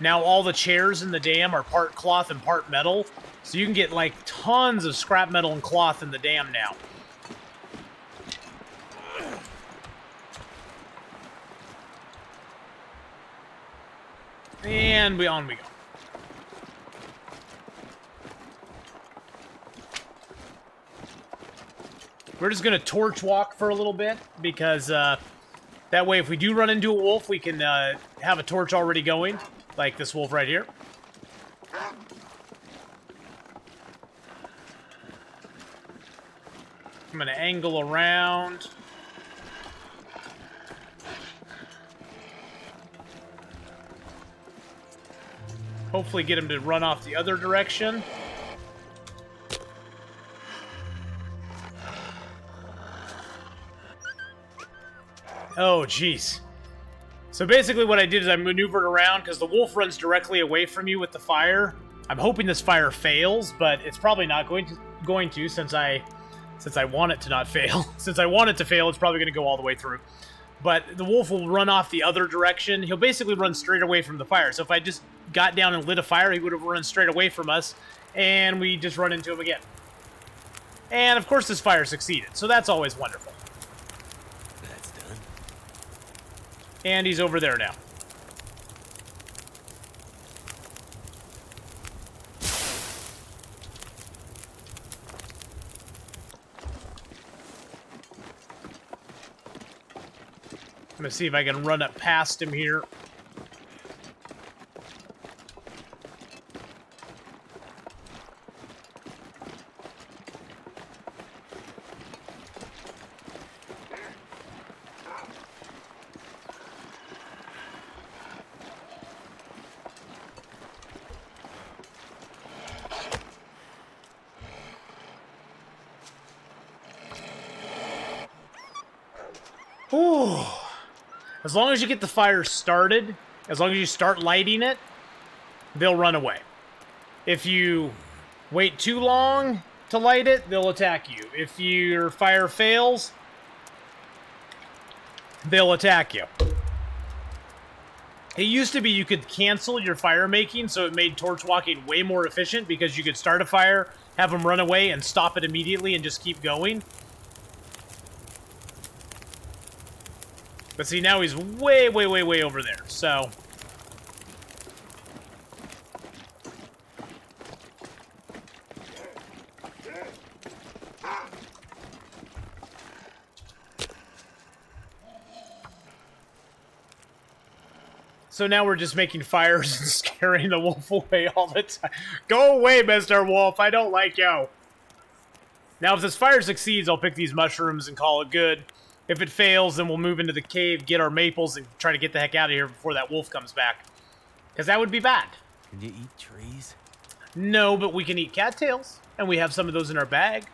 Now all the chairs in the dam are part cloth and part metal. So you can get like tons of scrap metal and cloth in the dam now. And on we go. We're just going to torch walk for a little bit because that way if we do run into a wolf, we can have a torch already going, like this wolf right here. I'm going to angle around. Hopefully get him to run off the other direction. Oh, jeez. So basically what I did is I maneuvered around because the wolf runs directly away from you with the fire. I'm hoping this fire fails, but it's probably not going to since I want it to not fail. Since I want it to fail, it's probably going to go all the way through. But the wolf will run off the other direction. He'll basically run straight away from the fire. So if I just got down and lit a fire, he would have run straight away from us, and we just run into him again. And of course this fire succeeded, so that's always wonderful. That's done. And he's over there now. I'm gonna see if I can run up past him here. Ooh. As long as you get the fire started, as long as you start lighting it, they'll run away. If you wait too long to light it, they'll attack you. If your fire fails, they'll attack you. It used to be you could cancel your fire making, so it made torch walking way more efficient because you could start a fire, have them run away, and stop it immediately and just keep going. But see, now he's way, way, way, way over there, so... So now we're just making fires and scaring the wolf away all the time. Go away, Mr. Wolf. I don't like you. Now, if this fire succeeds, I'll pick these mushrooms and call it good. If it fails, then we'll move into the cave, get our maples, and try to get the heck out of here before that wolf comes back. Because that would be bad. Can you eat trees? No, but we can eat cattails. And we have some of those in our bag.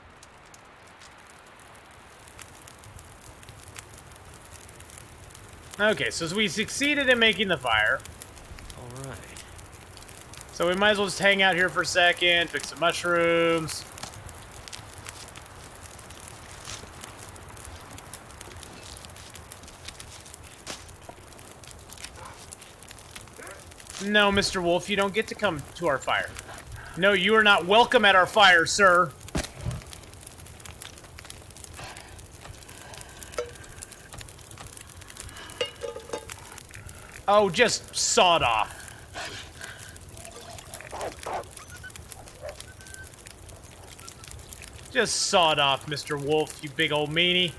Okay, so we succeeded in making the fire. Alright. So we might as well just hang out here for a second, pick some mushrooms. No, Mr. Wolf, you don't get to come to our fire. No, you are not welcome at our fire, sir. Oh, just sawed off. Just sawed off, Mr. Wolf, you big old meanie.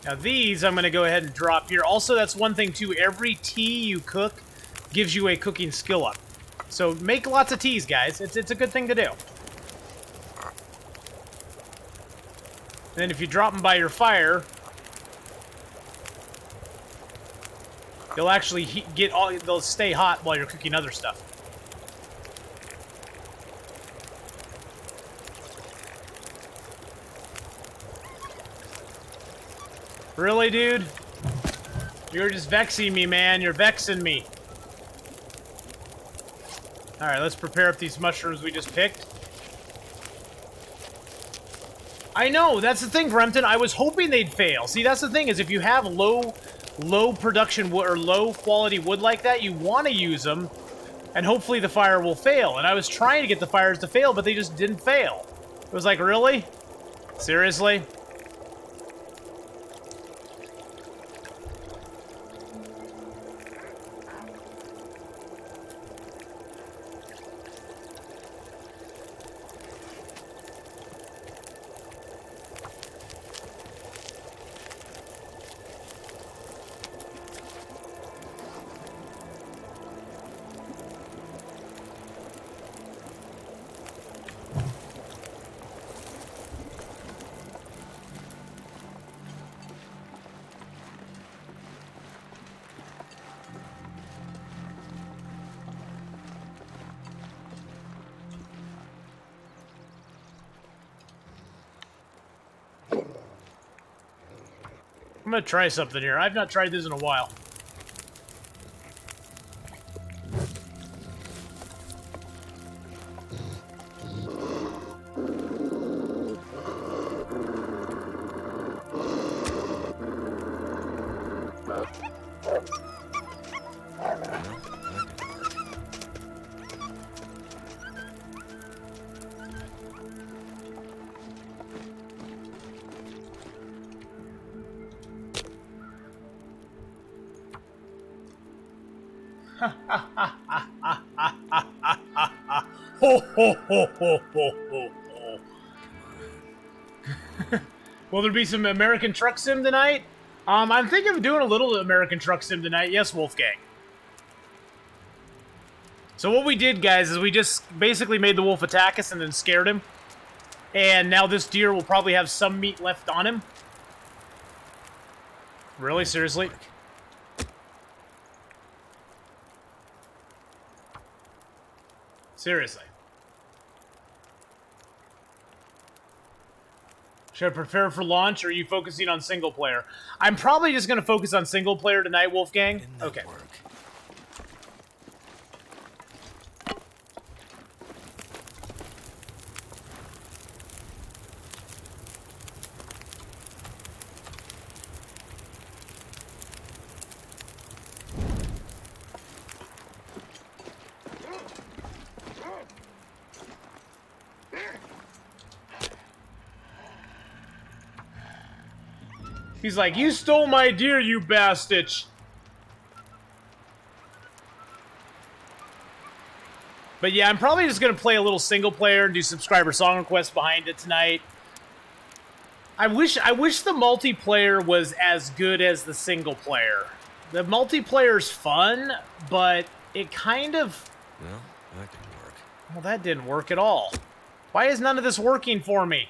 Now these I'm going to go ahead and drop here. Also, that's one thing too. Every tea you cook gives you a cooking skill up. So make lots of teas, guys. It's a good thing to do. And then if you drop them by your fire, they'll actually they'll stay hot while you're cooking other stuff. Really, dude? You're just vexing me, man. You're vexing me. Alright, let's prepare up these mushrooms we just picked. I know, that's the thing, Brempton. I was hoping they'd fail. See, that's the thing, is if you have low production wood or low quality wood like that, you want to use them, and hopefully the fire will fail. And I was trying to get the fires to fail, but they just didn't fail. It was like, really? Seriously? I'm gonna try something here. I've not tried this in a while. Ho, ho, ho, ho, ho, ho, ho. Will there be some American Truck Sim tonight? I'm thinking of doing a little American Truck Sim tonight. Yes, Wolfgang. So what we did, guys, is we just basically made the wolf attack us and then scared him. And now this deer will probably have some meat left on him. Really? Seriously? Seriously. Should I prepare for launch, or are you focusing on single player? I'm probably just going to focus on single player tonight, Wolfgang. Okay. Work. He's like, you stole my deer, you bastard. But yeah, I'm probably just going to play a little single player and do subscriber song requests behind it tonight. I wish the multiplayer was as good as the single player. The multiplayer's fun, but it kind of... Well, that could work. Well, that didn't work at all. Why is none of this working for me?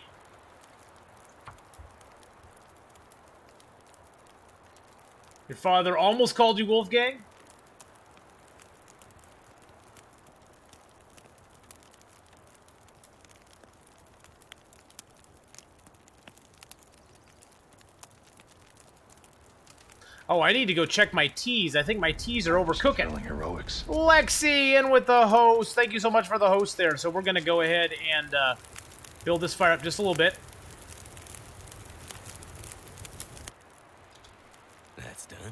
Your father almost called you Wolfgang? Oh, I need to go check my teas. I think my teas are overcooking. Thrilling heroics. Lexi in with the host. Thank you so much for the host there. So we're going to go ahead and build this fire up just a little bit. That's done.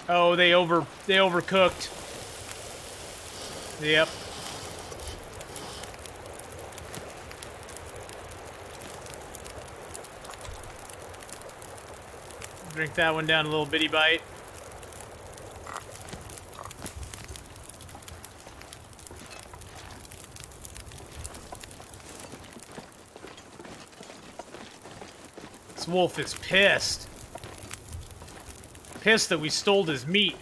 Oh, they overcooked. Yep. Drink that one down a little bitty bite. This wolf is pissed. Pissed that we stole his meat.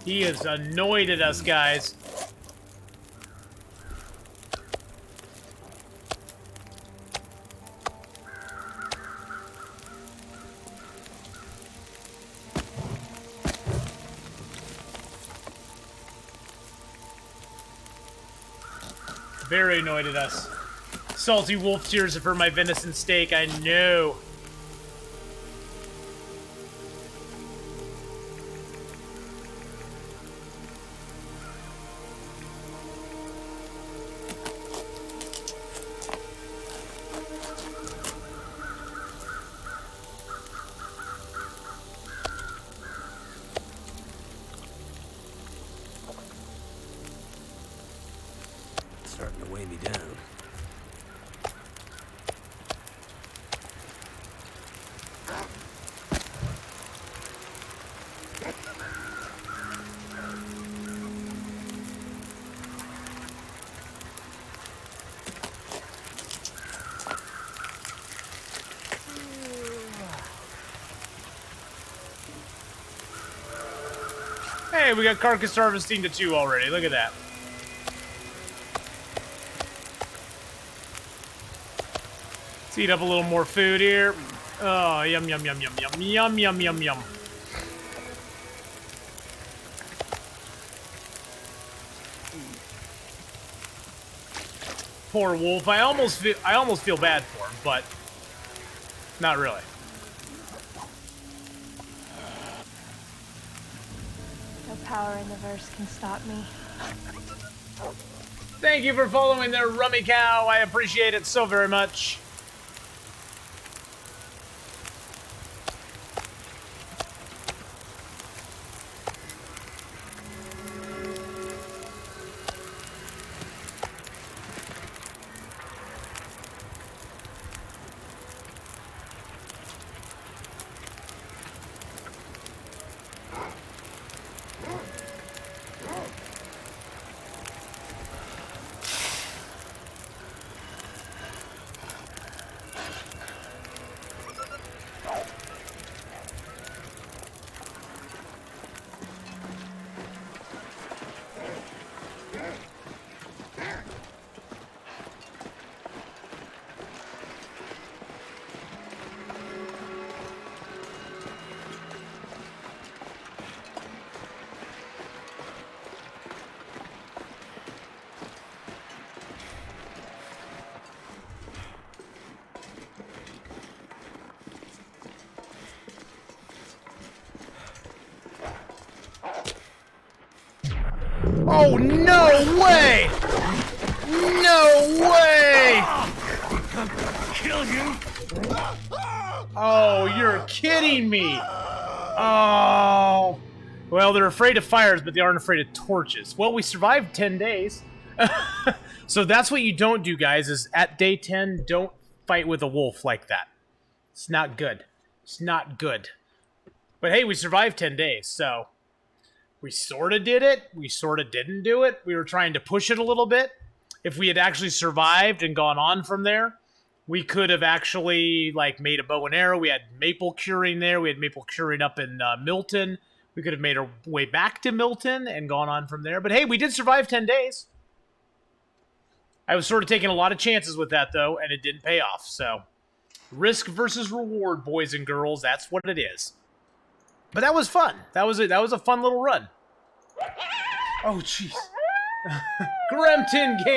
He is annoyed at us, guys. Very annoyed at us. Salty wolf tears for my venison steak, I know. Starting to weigh me down. Hey, we got carcass harvesting to 2 already. Look at that. Let's eat up a little more food here. Oh, yum, yum, yum, yum, yum, yum, yum, yum, yum. Poor wolf. I almost feel bad for him, but not really. No power in the verse can stop me. Thank you for following there, Rummy Cow. I appreciate it so very much. Oh, no way! No way! Kill you! Oh, you're kidding me! Oh. Well, they're afraid of fires, but they aren't afraid of torches. Well, we survived 10 days. So that's what you don't do, guys, is at day 10, don't fight with a wolf like that. It's not good. It's not good. But hey, we survived 10 days, so we sort of did it. We sort of didn't do it. We were trying to push it a little bit. If we had actually survived and gone on from there, we could have actually, like, made a bow and arrow. We had maple curing there. We had maple curing up in Milton. We could have made our way back to Milton and gone on from there. But hey, we did survive 10 days. I was sort of taking a lot of chances with that, though, and it didn't pay off. So, risk versus reward, boys and girls. That's what it is. But that was fun. That was a fun little run. Oh, jeez. Gremton game.